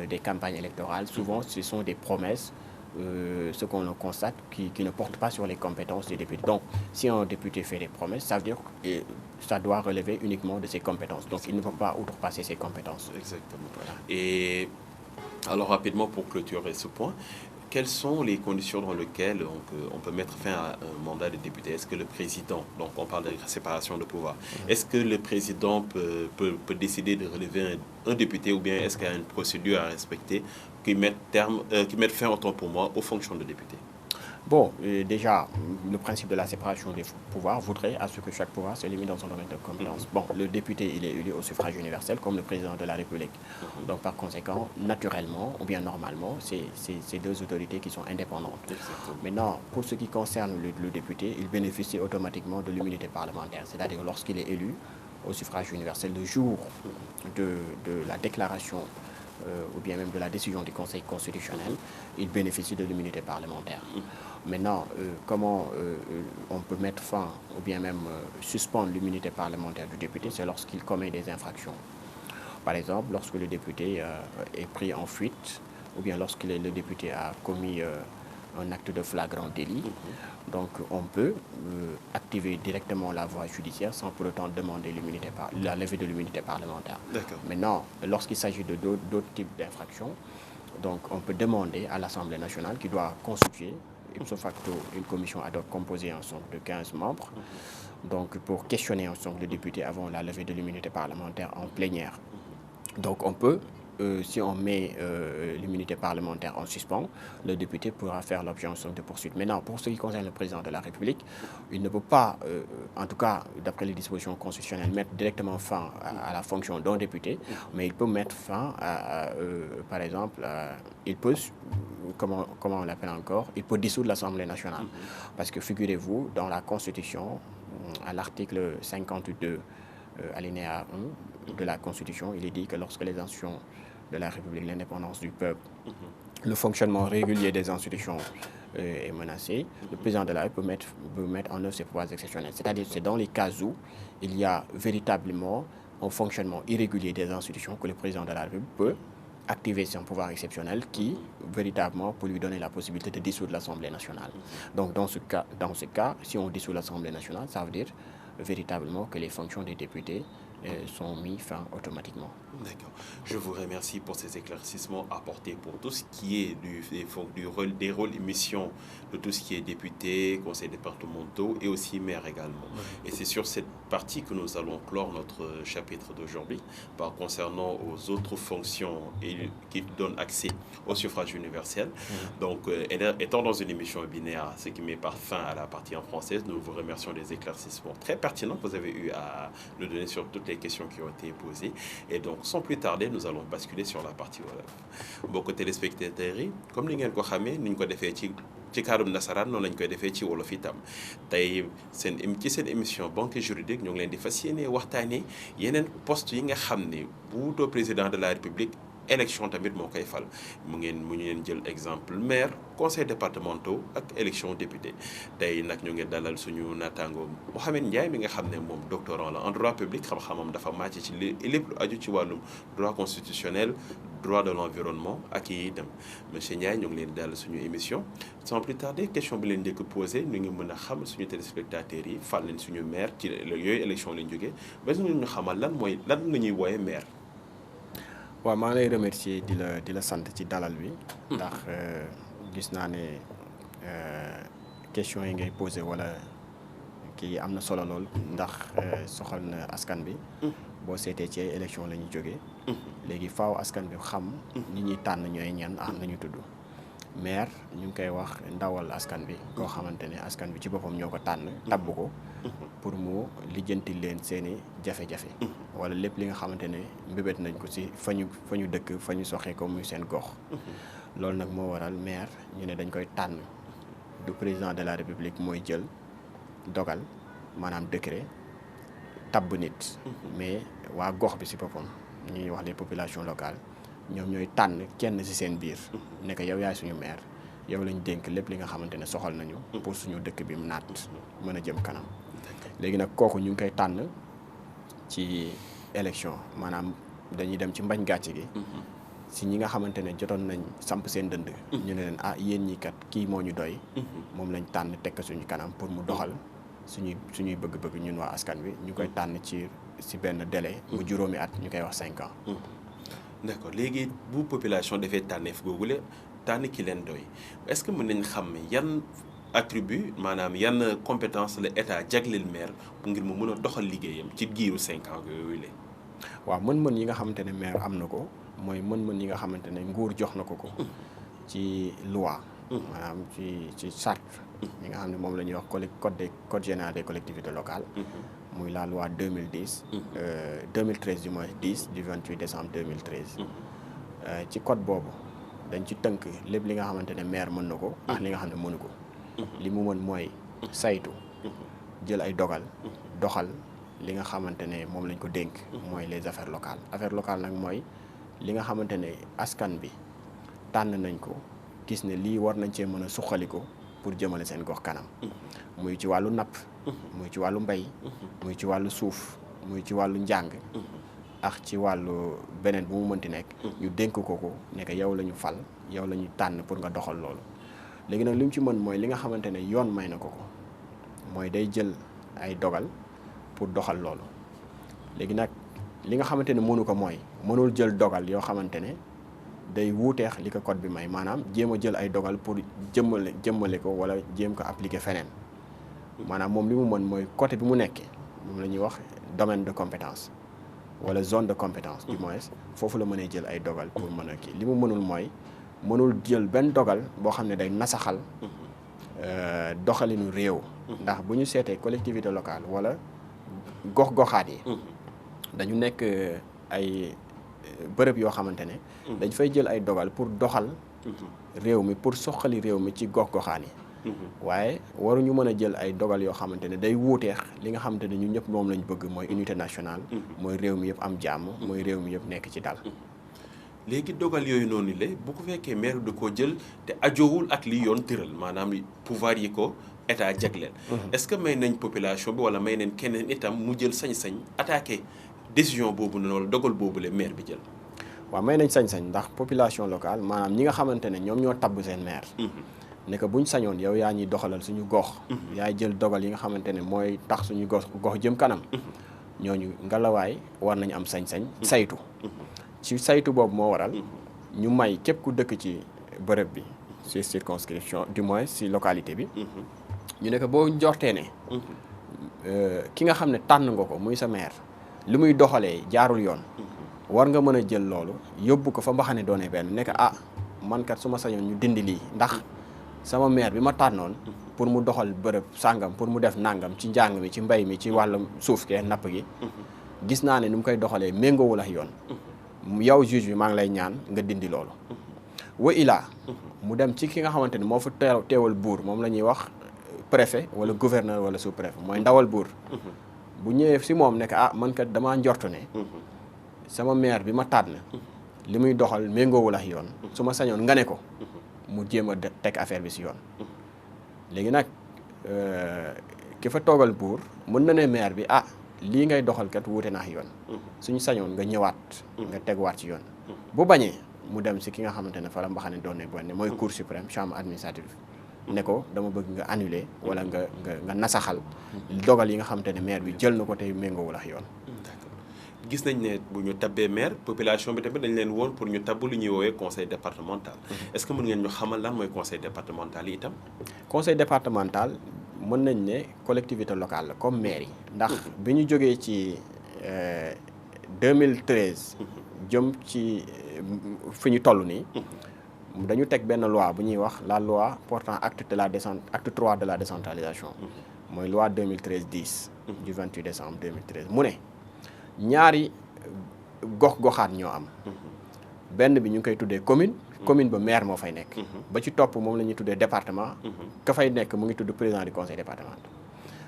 des campagnes électorales, souvent, ce sont des promesses, ce qu'on constate, qui ne portent pas sur les compétences des députés. Donc, si un député fait des promesses, ça veut dire que ça doit relever uniquement de ses compétences. Donc, il ne peut pas outrepasser ses compétences. Exactement. Voilà. Et alors, rapidement, pour clôturer ce point, quelles sont les conditions dans lesquelles on peut mettre fin à un mandat de député? Est-ce que le président, donc on parle de séparation de pouvoir, est-ce que le président peut décider de relever un député ou bien est-ce qu'il y a une procédure à respecter qui mette fin, autant pour moi, aux fonctions de député? Bon, déjà, le principe de la séparation des pouvoirs voudrait à ce que chaque pouvoir se limite dans son domaine de compétence. Bon, le député, il est élu au suffrage universel comme le président de la République. Donc, par conséquent, naturellement ou bien normalement, c'est deux autorités qui sont indépendantes. Exactement. Maintenant, pour ce qui concerne le député, il bénéficie automatiquement de l'immunité parlementaire. C'est-à-dire lorsqu'il est élu au suffrage universel, le jour de la déclaration ou bien même de la décision du Conseil constitutionnel, il bénéficie de l'immunité parlementaire. Maintenant, comment on peut mettre fin ou bien même suspendre l'immunité parlementaire du député, c'est lorsqu'il commet des infractions. Par exemple, lorsque le député est pris en fuite ou bien lorsque le député a commis un acte de flagrant délit. Donc on peut activer directement la voie judiciaire sans pour autant demander la levée de l'immunité parlementaire. Maintenant, lorsqu'il s'agit de d'autres types d'infractions, donc on peut demander à l'Assemblée nationale qui doit constituer ipso facto une commission ad hoc composée en somme de 15 membres, donc pour questionner en somme le député avant la levée de l'immunité parlementaire en plénière. Donc on peut, si on met l'immunité parlementaire en suspens, le député pourra faire l'objet de poursuites. Maintenant, pour ce qui concerne le président de la République, il ne peut pas, en tout cas d'après les dispositions constitutionnelles, mettre directement fin à la fonction d'un député, mais il peut mettre fin à, par exemple, il peut, comment on l'appelle encore, il peut dissoudre l'Assemblée nationale. Parce que figurez-vous, dans la Constitution, à l'article 52, alinéa 1 de la Constitution, il est dit que lorsque les institutions de la République, l'indépendance du peuple, le fonctionnement régulier des institutions est menacé, le président de la République peut mettre en œuvre ses pouvoirs exceptionnels. C'est-à-dire que c'est dans les cas où il y a véritablement un fonctionnement irrégulier des institutions que le président de la République peut activer son pouvoir exceptionnel qui, véritablement, peut lui donner la possibilité de dissoudre l'Assemblée nationale. Donc, dans ce cas, si on dissout l'Assemblée nationale, ça veut dire véritablement que les fonctions des députés sont mises fin automatiquement. D'accord. Je vous remercie pour ces éclaircissements apportés pour tout ce qui est des rôles et missions de tout ce qui est député, conseils départementaux et aussi maire également. Et c'est sur cette partie que nous allons clore notre chapitre d'aujourd'hui concernant aux autres fonctions qui donnent accès au suffrage universel. Donc, étant dans une émission webinaire, ce qui met fin à la partie en française, nous vous remercions des éclaircissements très pertinents que vous avez eu à nous donner sur toutes les questions qui ont été posées. Et donc, sans plus tarder, nous allons basculer sur la partie wolof. Mbokk téléspectateurs yi comme ni ngeen ko xamee ni ñu ko defee ci kàddum nasaraan noonu lañ koy defee ci wolof itam tey ci seen émission banque juridique ñu ngi leen di fas yéene waxtaanee yeneen poste yi nga xam ne bu doo président de la république élection tamit moo koy fal mu ngeen jël exemple maire conseil départementaux ak élection député tey nag ñu ngi dalal suñu naataango Mouhamed Ndiaye mi nga xam ne moom doctorant la en droit public xam-xamam dafa màcc ci lépp lu aju ci wàllum droit constitutionnel droit de l'environnement ak yi itam monsieur Ndiaye ñu ngi leen dalal suñu émission sans plus tarder question bi leen njëkk posé ñu ngi mën a xam suñu téléspectateurs yi fal leen suñu maire ci yooyu élection lañ jógee ba ñu xamal lan la ñuy wooye maire. waaw maa ngi lay remercier di la sant ci dalal bi ndax gis naa ne question yi ngay posé wala kii am na solo lool ndax soxal na askan bi boo seetee ci élection la ñuy jógee léegi faaw askan bi xam ñi ñuy tànn ñooy ñan ak nañu tudd maire ñu ngi koy wax ndawal askan bi koo xamante ne askan bi ci boppam ñoo ko tànn tabb ko pour mu lijjanti leen seeni jafe-jafe wala lépp li nga xamante ne mbébét nañ ko ci fa ñu dëkk fa ñu soxee ko muy seen gox loolu nag moo waral maire ñu ne dañ koy tànn du président de la république mooy jël dogal maanaam décret tabb nit mais waa gox bi ci boppam ñuy wax les populations locales ñoom ñooy tànn kenn ci seen biir ne ko yow yaay suñu maire yow lañ dénk lépp li nga xamante ne soxal nañu pour suñu dëkk bi mu naat mën a jëm kanam léegi nag kooku ñu ngi koy tànn ci élection maanaam dañuy dem ci mbañ gàcce gi si ñi nga xamante ne jotoon nañ samp seen dënd ñu ne leen yéen ñi kat kii moo ñu doy moom lañ tànn tekk suñu kanam pour mu doxal suñuy bëgg-bëgg ñun waa askan wi ñu koy tànn ci benn délai mu juróomi at ñu koy wax 5 ans. d'accord léegi bu population defee tànneef googule tànn ki leen doy est-ce que mën nañ xam yan attribut maanaam yan compétence la état jagleel maire ngir mu mën a doxal liggéeyam ci giiru 5 ans yooyu la. waaw mën-mën yi nga xamante ne maire am na ko mooy mën-mën yi nga xamante ne nguur jox na ko ci loi. maanaam ci charte yi nga xam ne moom la ñuy wax code général des collectivités locales. muy la loi 2013 du moins 10 du 28 décembre 2013. ci code boobu dañ ci tënk lépp li nga xamante ne maire mën na ko ak li nga xam ne mënu ko. li mu mën mooy saytu jël ay dogal doxal li nga xamante ne moom lañ ko dénk. mooy les affaires locales nag mooy li nga xamante ne askan bi tànn nañ ko gis ne lii war nañ cee mën a suqaliko pour jëmale seen gox kanam. muy ci wàllu napp. muy ci wàllu mbay. muy ci wàllu suuf muy ci wàllu njàng. ak ci wàllu beneen bu mu mënti nekk. ñu dénk ko ne que yow la ñu fal yow la ñu tànn pour nga doxal loolu. léegi nag li mu ci mën mooy li nga xamante ne yoon may na ko mooy day jël ay dogal pour doxal loolu léegi nag li nga xamante ne mënu ko mooy mënul jël dogal yoo xamante ne day wuuteex li ko code bi may maanaam jéem a jël ay dogal pour jëmmale ko wala jéem ko appliquer feneen maanaam moom li mu mën mooy côté bi mu nekkee moom la ñuy wax domaine de compétence wala zone de compétence du moins foofu la mënee jël ay dogal pour mën a kii li mu mënul mooy mënul jël benn dogal boo xam ne day nasaxal doxalinu réew ndax bu ñu seetee collectivité locale wala gox-goxaat yi dañu nekk ay bërëb yoo xamante ne dañ fay jël ay dogal pour doxal réew mi pour soxali réew mi ci gox-goxaan yi waaye waruñu mën a jël ay dogal yoo xamante ne day wuuteex li nga xamante ne ñun ñëpp moom lañ bëgg mooy unité nationale mooy réew mi yëpp am jàmm mooy réew mi yëpp nekk ci dal léegi dogal yooyu noonu la bu ko fekkee maire da koo jël te ajoowul ak li yoon tëral maanaam pouvoir yi ko état jagleel est-ce que may nañ population bi wala may nañ keneen itam mu jël sañ-sañ attaqué décision boobu noonu wala dogal boobu la maire bi jël waaw may nañ sañ-sañ ndax population locale maanaam ñi nga xamante ne ñoom ñoo tabb seen maire ne que buñ sañoon yow yaa ñuy doxalal suñu gox yaay jël dogal yi nga xamante ne mooy tax suñu gox jëm kanam ñooñu ngalawaay war nañu am sañ-sañ saytu ci saytu boobu moo waral ñu may képp ku dëkk ci bërëb bi ci circonscription du moins ci localité bi ñu ne que boo njortee ne ki nga xam ne tànn nga ko muy sa maire li muy doxalee jaarul yoon war nga mën a jël loolu yóbbu ko fa mbaxane doone benn ne que man kat su ma sañoon ñu dindi lii ndax sama maire bi ma tànnoon pour mu doxal bërëb sàngam pour mu def nàngam ci njàng mi ci mbay mi ci wàllum suuf kee napp gi gis naa ne ni mu koy doxalee méngoowul ak yoon yow juge bi maa ngi lay ñaan nga dindi loolu wa ilaa mu dem ci ki nga xamante ni moo fa teewal buur moom la ñuy wax préfet wala gouverneur wala sous préfet mooy ndawal buur bu ñëwee si moom ne man kat damaa njortu ne sama maire bi ma tànn li muy doxal méngoowul ak yoon su ma sañoon nga ne ko mu jéem a teg affaire bi si yoon léegi nag ki fa toogal buur mën na ne maire bi lii ngay doxal kat wuute na ak yoon suñu sañoon nga ñëwaat nga teguwaat ci yoon bu bañee mu dem si ki nga xamante ne fa la mbaxane doon ne bonne mooy cour suprême chambre administrative ne ko dama bëgg nga annuler wala nga nasaxal dogal yi nga xamante ne maire bi jël na ko tey méngoowul ak yoon. gis nañ ne bu ñu tabbee maire population bi tamit dañ leen woon pour ñu tabb lu ñuy woowee conseil départemental est-ce que mën ngeen ñu xamal lan mooy conseil départemental yi itam. conseil départemental mën nañ ne collectivité locale la comme maire yi ndax bi ñu jógee ci 2013 jëm ci fi ñu toll nii dañu teg benn loi bu ñuy wax la loi portant acte 3 de la décentralisation mooy loi 2013-10 du 28 décembre 2013 mu ne ñaari gox-goxaat ñoo am benn bi ñu ngi koy tuddee commune ba maire moo fay nekk ba ci topp moom la ñuy tuddee département ka fay nekk mu ngi tudd président du conseil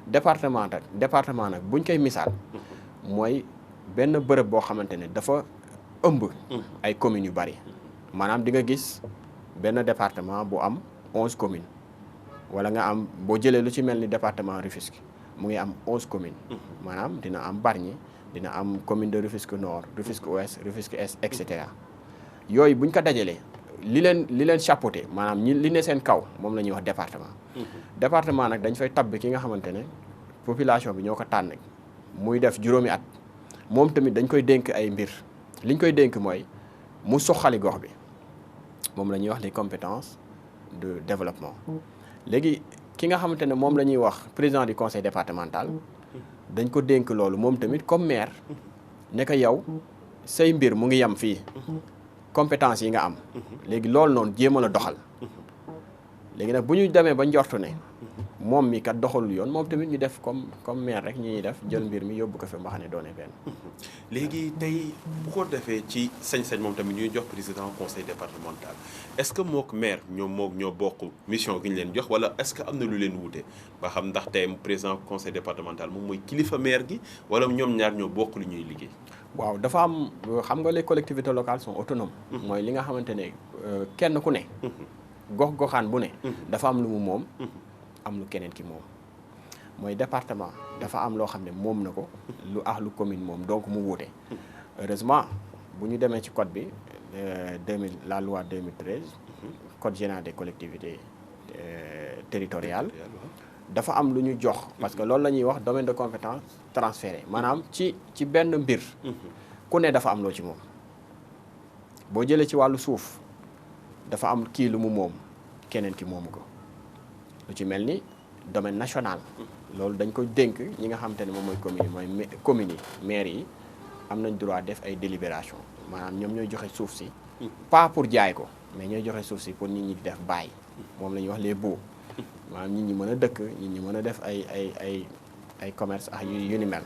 départemental département nag buñ koy misaal mooy benn bërëb boo xamante ne dafa ëmb ay communes yu bari maanaam di nga gis benn département bu am 11 communes wala nga am boo jëlee lu ci mel ni département Rufisque mu ngi am 11 communes maanaam dina am Bargny dina am commune de Rufisque Nord Rufisque Ouest Rufisque Est et cetera yooyu buñ ko dajalee li leen chapeauté maanaam li ne seen kaw moom la ñuy wax département département nag dañ fay tabb ki nga xamante ne population bi ñoo ko tànn muy def juróomi at moom tamit dañ koy dénk ay mbir liñ koy dénk mooy mu soxali gox bi moom la ñuy wax les compétences de développement léegi ki nga xamante ne moom la ñuy wax président du conseil départemental dañ ko dénk loolu moom tamit comme maire ne ko yow say mbir mu ngi yem fii compétence yi nga am léegi loolu noonu jéem a la doxal léegi nag bu ñu demee ba njortu ne moom mi kat doxalul yoon moom tamit ñu def comme maire rek ñuy def jël mbir mi yóbbu ko fi mbaxane doone benn. léegi tey bu ko defee ci sañ-sañ moom tamit ñuy jox président conseil départemental est-ce que mook maire ñoo bokk mission gi ñu leen jox wala est-ce que am na lu leen wuute ba xam ndax tey président conseil départemental moom mooy kilifa maire gi wala ñoom ñaar ñoo bokk lu ñuy liggéey. waaw dafa am xam nga les collectivités locales sont autonomes. mooy li nga xamante ne kenn ku ne. gox-goxaan bu ne. dafa am lu mu moom. am lu keneen ki moom mooy département dafa am loo xam ne moom na ko lu lu commune moom donc mu wuute heureusement bu ñu demee ci code bi la loi 2013 code général des collectivités territoriales dafa am lu ñu jox parce que loolu la ñuy wax domaine de compétence transféré maanaam ci benn mbir ku ne dafa am loo ci moom boo jëlee ci wàllu suuf dafa am kii lu mu moom keneen ki moomu ko lu ci mel ni domaine national loolu dañ ko dénk ñi nga xamante ne moom mooy communes yi maires yi am nañ droit def ay délibération maanaam ñoom ñooy joxe suuf si pas pour jaay ko mais ñooy joxe suuf si pour nit ñi di def bail moom la ñuy wax les baux maanaam nit ñi mën a dëkk nit ñi mën a def ay commerce ak yu ni mel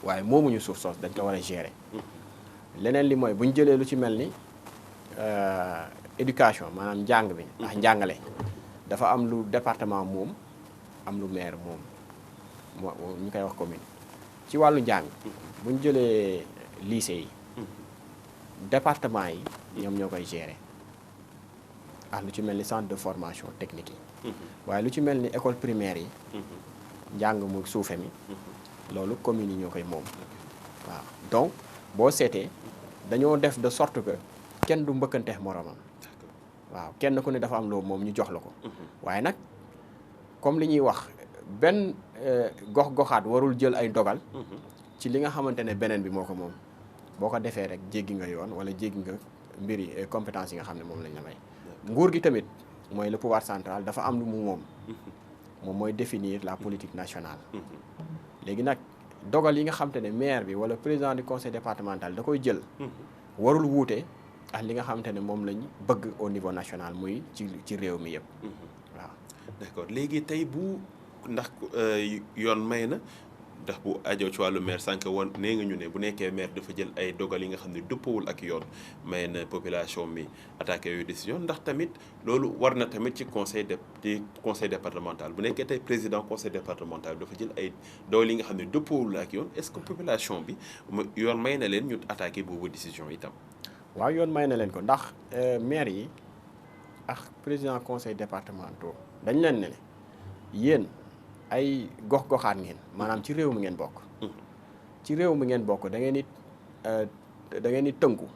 waaye moomuñu suuf soos dañ ko war a gérer leneen li mooy bu ñu jëlee lu ci mel ni éducation maanaam njàng bi ndax njàngale dafa am lu département moom am lu maire moom ñu koy wax commune ci wàllu njàng bu ñu jëlee lycée yi département yi ñoom ñoo koy gérer ak lu ci mel ni centre de formation technique yi waaye lu ci mel ni école primaire yi njàng mu suufe mi loolu communes yi ñoo koy moom waaw donc boo seetee dañoo def de sorte que kenn du mbëkkanteex moromam waaw kenn ku ne dafa am loo moom ñu jox la ko waaye nag comme li ñuy wax benn gox-goxaat warul jël ay dogal ci li nga xamante ne beneen bi moo ko moom boo ko defee rek jéggi nga yoon wala jéggi nga mbiri compétence yi nga xam ne moom lañ la may nguur gi tamit mooy le pouvoir central dafa am lu mu moom mooy définir la politique nationale léegi nag dogal yi nga xamante ne maire bi wala président du conseil départemental da koy jël warul wuute ak li nga xamante ne moom lañ bëgg au niveau national muy ci réew mi yëpp waaw. d'accord léegi tey bu ndax yoon may na ndax bu ajoo ci wàllu maire sànq woon nee nga ñu ne bu nekkee maire dafa jël ay dogal yi nga xam ne dëppawul ak yoon may na population bi attaqué yooyu décision ndax tamit loolu war na tamit ci conseil départemental bu nekkee tey président conseil départemental bi dafa jël ay dogal yi nga xam ne dëppawul ak yoon est-ce que population bi yoon may na leen ñu attaqué boobu décision itam. waaw yoon may na leen ko ndax maire yi ak président conseil départementaux dañ leen ne yéen ay gox-goxaat ngeen maanaam ci réew mi ngeen bokk. ci réew mi ngeen bokk da ngeen di tënku.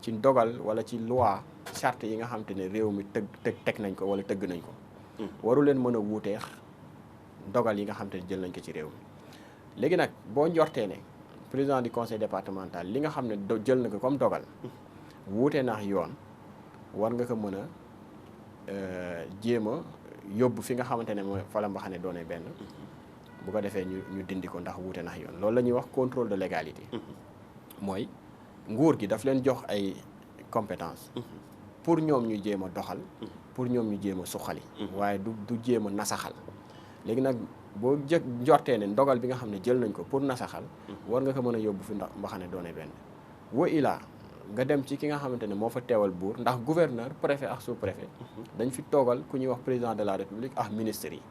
ci dogal wala ci loi charte yi nga xam te ne réew mi teg nañ ko wala tëgg nañ ko. waru leen mën a wuuteex dogal yi nga xam te ne jël nañ ko ci réew mi léegi nag boo njortee ne président du conseil départemental li nga xam ne jël na ko comme dogal wuute naax yoon war nga ko mën a jéem a yóbbu fi nga xamante ne mooy fa la mbaxane doone benn bu ko defee ñu dindi ko ndax wuute naax yoon loolu la ñuy wax contrôle de légalité mooy nguur gi daf leen jox ay compétence pour ñoom ñu jéem a doxal pour ñoom ñu jéem a suqali waaye du jéem a nasaxal léegi nag boo njortee ne ndogal bi nga xam ne jël nañ ko pour nasaxal war nga ko mën a yóbbu fi mbaxane doone benn wa ilaa nga dem ci ki nga xamante ne moo fa teewal buur ndax gouverneur préfet ak sous-préfet dañ fi toogal ku ñuy wax président de la république ak ministres yi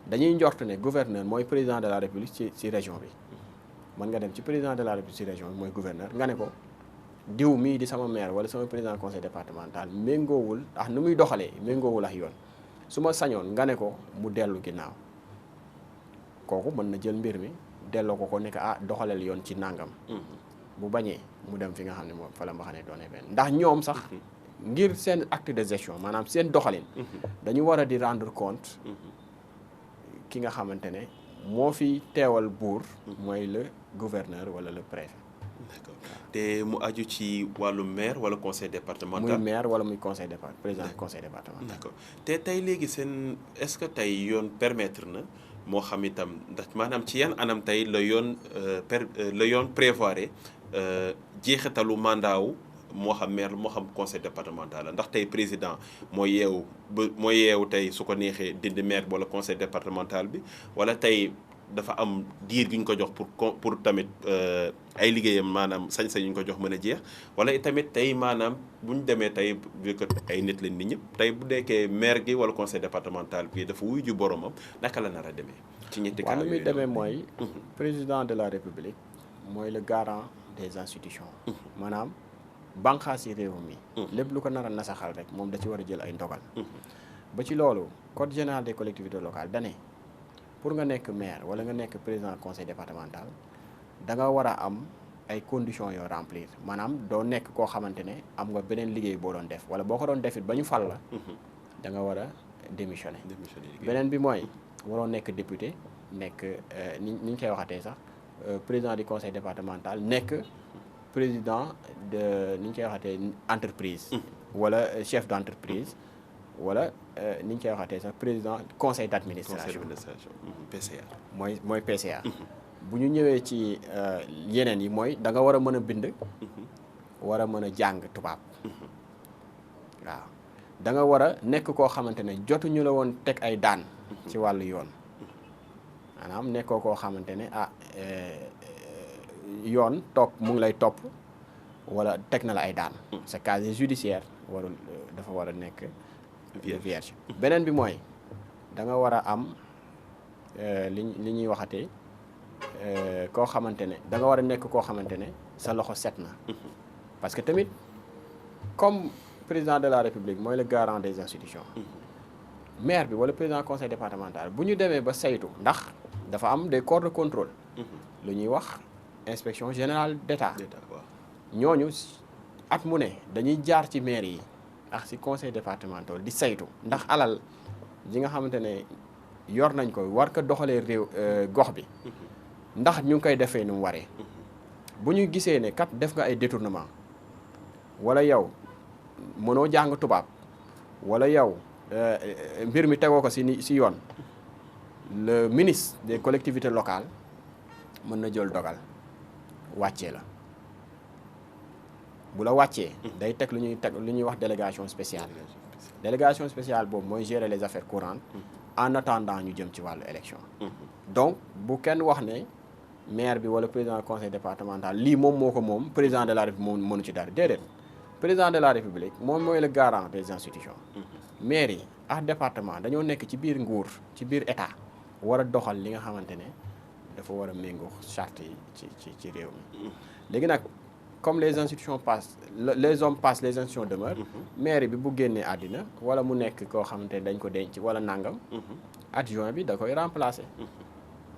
dañuy njort ne gouverneur mooy président de la république ci région bi mën nga dem ci président de la république ci région bi mooy gouverneur nga ne ko diw mii di sama maire wala sama président conseil départemental méngoowul ak nu muy doxalee méngoowul ak yoon su ma sañoon nga ne ko mu dellu ginnaaw kooku mën na jël mbir mi delloo ko nekk doxaleel yoon ci nangam. bu bañee mu dem fi nga xam ne moom fa la mbaxane doone benn ndax ñoom sax ngir seen acte de gestion maanaam seen doxalin dañu war a di rendre compte ki nga xamante ne moo fi teewal buur mooy le gouverneur wala le préfet. D'accord te mu aju ci wàllu maire wala conseil départemental. muy maire wala muy conseil départemental président conseil départemental. D'accord te tey léegi seen est-ce que tey yoon permettre na moo xam itam ndax maanaam ci yan anam tey la yoon prévoir jeexitalu mandat wu moo xam maire moo xam conseil départemental la ndax tey président moo yeewu tey su ko neexee dindi maire wala conseil départemental bi wala tey dafa am diir gi ñu ko jox pour tamit ay liggéeyam maanaam sañ-sañ ñu ko jox mën a jeex wala tamit tey maanaam bu ñu demee tey vu que ay nit lañ nit ñëpp tey bu nekkee maire gi wala conseil départemental bi dafa wuyu ju boromam naka la nar a demee. ci ñetti cas yooyu muy demee mooy. président de la république mooy le garant des institutions. maanaam bànqaas yi réew mi. lépp lu ko nar a nasaxal rek moom da ci war a jël ay ndogal. ba ci loolu code général des collectivités locales da ne pour nga nekk maire wala nga nekk président conseil départemental da nga war a am ay conditions yoo remplir maanaam doo nekk koo xamante ne am nga beneen liggéey boo doon def wala boo ko doon def it ba ñu fal la da nga war a démissionner. beneen bi mooy waroo nekk député nekk ni ñu koy waxatee sax président du conseil départemental nekk président de ni ñu koy waxatee entreprise wala chef d'entreprise wala ni ñu koy waxatee sax président conseil d'administration PCA mooy PCA bu ñu ñëwee ci yeneen yi mooy da nga war a mën a bind war a mën a jàng tubaab waaw da nga war a nekk koo xamante ne jotuñu la woon teg ay daan ci wàllu yoon maanaam nekkoo koo xamante ne yoon mu ngi lay topp wala teg na la ay daan sa casier judiciaire dafa war a nekk vierge beneen bi mooy da nga war a am li ñuy waxatee koo xamante ne da nga war a nekk koo xamante ne sa loxo set na parce que tamit comme président de la république mooy le garant des institutions maire bi wala président conseil départemental bu ñu demee ba saytu ndax dafa am des corps de contrôle lu ñuy wax inspection générale d'État ñooñu at mu ne dañuy jaar ci maire yi ak ci conseil départemental di saytu ndax alal ji nga xamante ne yor nañ ko war ko doxalee réew gox bi ndax ñu ngi koy defee nu mu waree bu ñu gisee ne kat def nga ay détournement wala yow mënoo jàng tubaab wala yow mbir mi tegoo ko ci yoon le ministre des collectivités locales mën na jël dogal wàccee la bu la wàccee day teg lu ñuy wax délégation spéciale délégation spéciale boobu mooy gérer les affaires courantes en attendant ñu jëm ci wàllu élection donc bu kenn wax ne maire bi wala président conseil départemental lii moom moo ko moom président de la république moom mënu ci dara déedéet président de la république moom mooy le garant des institutions maire yi ak département dañoo nekk ci biir nguur ci biir état war a doxal li nga xamante ne dafa war a méngoo charte yi ci réew mi léegi nag comme les institutions passent les hommes passent les institutions demeurent. maire bi bu génnee àddina wala mu nekk koo xamante ne dañ ko denc wala nangam. adjoint bi da koy remplacer.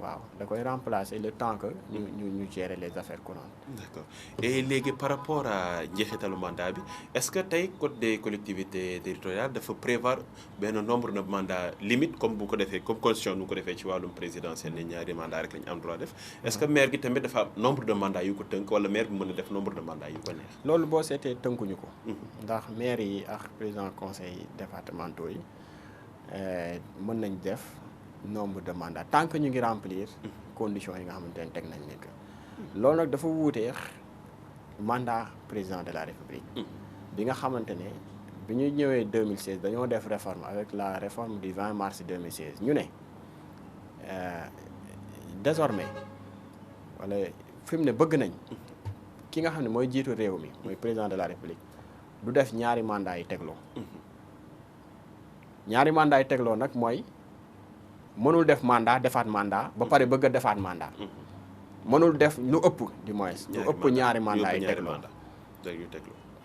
waaw da koy remplacer le temps que ñu gérer les affaires courantes. d'accord et léegi par rapport à njeexitalu mandat bi est-ce que tey code des collectivités territoriales dafa prévoir benn nombre de mandat limite comme bu ko defee comme constitution nu ko defee ci wàllum présidentiel ne ñaari mandat rek la ñu am droit def est-ce que maire gi tamit dafa am nombre de mandat yu ko tënk wala maire bi mën a def nombre de mandat yu ko neex. loolu boo seetee tënkuñu ko. ndax maire yi ak président conseil départementaux yi mën nañ def nombre de mandats tant que ñu ngi remplir conditions yi nga xamante ne teg nañ leen ko loolu nag dafa wuutee mandat président de la république bi nga xamante ne bi ñu ñëwee 2016 dañoo def réforme avec la réforme du 20 mars 2016 ñu ne désormais wala fi mu ne bëgg nañ ki nga xam ne mooy jiitu réew mi mooy président de la république du def ñaari mandats yi tegloo ñaari mandats yi tegloo nag mooy mënul def mandat defaat mandat ba pare bëgg a defaat mandat mënul def lu ëpp du moins lu ëpp ñaari mandat yi tegloo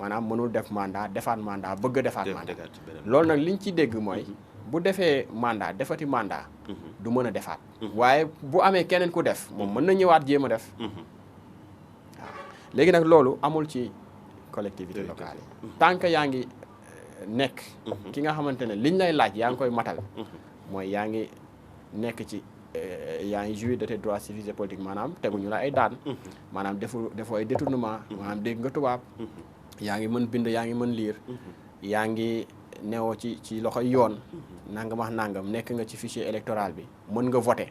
maanaam mënul def mandat defaat mandat bëgg a defaat mandat loolu nag liñ ci dégg mooy bu defee mandat defati mandat du mën a defaat waaye bu amee keneen ku def moom mën na ñëwaat jéem a def waaw léegi nag loolu amul ci collectivité locale yi tant que yaa ngi nekk ki nga xamante ne liñ lay laaj yaa ngi koy matal mooy yaa ngi nekk ci yaa ngi jouir de tes droits civiques et politiques maanaam teguñu la ay daan maanaam defoo ay détournement maanaam dégg nga tubaab yaa ngi mën bind yaa ngi mën lire yaa ngi newoo ci loxoy yoon nangam ak nangam nekk nga ci fichier électoral bi mën nga voter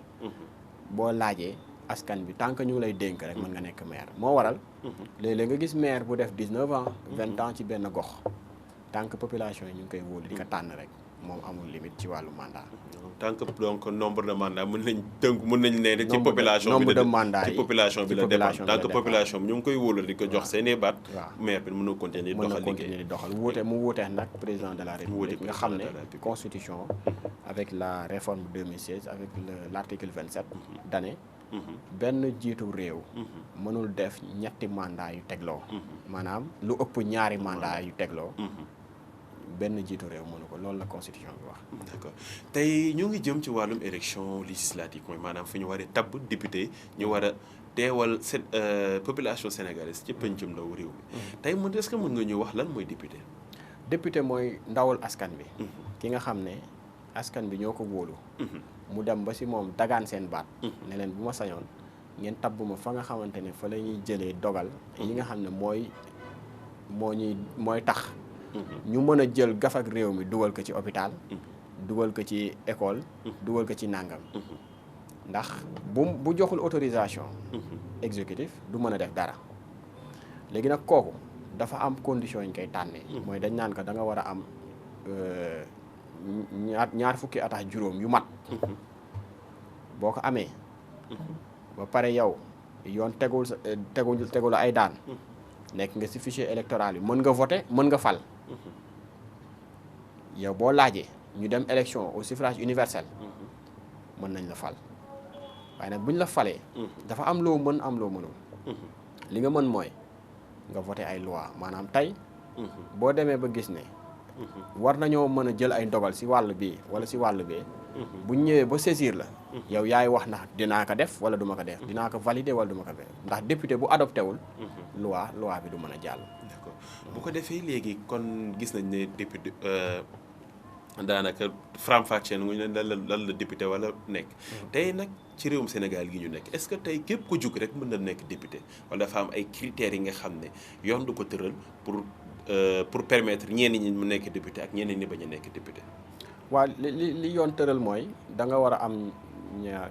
boo laajee askan bi tant que ñu ngi lay dénk rek mën nga nekk maire moo waral léeg-léeg nga gis maire bu def 19 ans 20 ans ci benn gox tant que population yi ñu ngi koy wóolu di ko tànn rek moom amul limite ci wàllu mandat. tant que donc nombre de mandat mën nañ tënk mën nañ ne ci population bi nombre de mandat ci population bi la dépend tant que population bi ñu ngi koy wóolu di ko jox seeni baat maire bi mën na continuer di doxal mu wuute nag président de la république nga xam ne constitution avec la réforme 2016 avec l'article 27 dane benn jiitu réew mënul def ñetti mandat yu tegloo maanaam lu ëpp ñaari mandat yu tegloo benn jiitu réew mënu ko loolu la constitution bi wax. d'accord tey ñu ngi jëm ci wàllum élection législative mooy maanaam fu ñu war a tabb député ñu war a teewal population sénégalaise ci pencum ndaw réew mi. tey mën est-ce que mën nga ñu wax lan mooy député. député mooy ndawal askan bi. ki nga xam ne askan bi ñoo ko wóolu. mu dem ba si moom dagaan seen baat. ne leen bu ma sañoon ngeen tabb ma fa nga xamante ne fa la ñuy jëlee dogal. yi nga xam ne mooy tax. ñu mën a jël gafak réew mi dugal ko ci hôpital dugal ko ci école dugal ko ci nàngam ndax bu joxul autorisation exécutif du mën a def dara léegi nag kooku dafa am condition yi ñu koy tànnee mooy dañ naan ko da nga war a am ñaar fukki at ak juróom yu mat boo ko amee ba pare yow yoon tegul ay daan nekk nga ci fichier électoral bi mën nga voter mën nga fal yow boo laajee ñu dem élection au suffrage universel mën nañ la fal waaye nag buñ la falee dafa am loo mën am loo mënul li nga mën mooy nga voter ay loi maanaam tey boo demee ba gis ne war nañoo mën a jël ay ndogal ci wàll bii wala ci wàll bee buñ ñëwee ba saisir la yow yaay wax na dinaa ko def wala duma ko def dinaa ko valider wala duma ko def ndax député bu adopté wul loi bi du mën a jàll. d'accord bu ko defee léegi kon gis nañ ne député daanaka faram-fàccee nga ñu ne lan la député wala nekk. tey nag ci réewum Sénégal gi ñu nekk est-ce que tey képp ku jug rek mën na nekk député wala dafa am ay critères yi nga xam ne yoon du ko tëral pour permettre ñenn ñi mu nekk député ak ñeneen ñi bañ a nekk député. waaw li yoon tëral mooy da nga war a am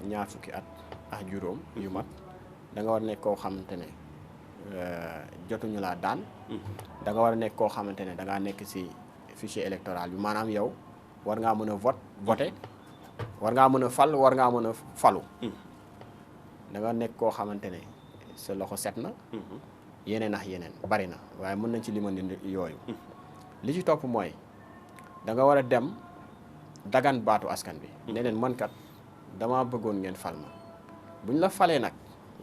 ñaar fukki at ak juróom yu mat da nga war a nekk koo xamante ne jotuñu laa daan da nga war a nekk koo xamante ne da ngaa nekk ci fichier électoral bi maanaam yow war ngaa mën a voter war ngaa mën a fal war ngaa mën a falu da nga nekk koo xamante ne sa loxo set na yeneen ak yeneen bari na waaye mën nañ ci limandi yooyu li ci topp mooy da nga war a dem dagan baatu askan bi ne leen man kat dama bëggoon ngeen fal ma bu ñu la falee nag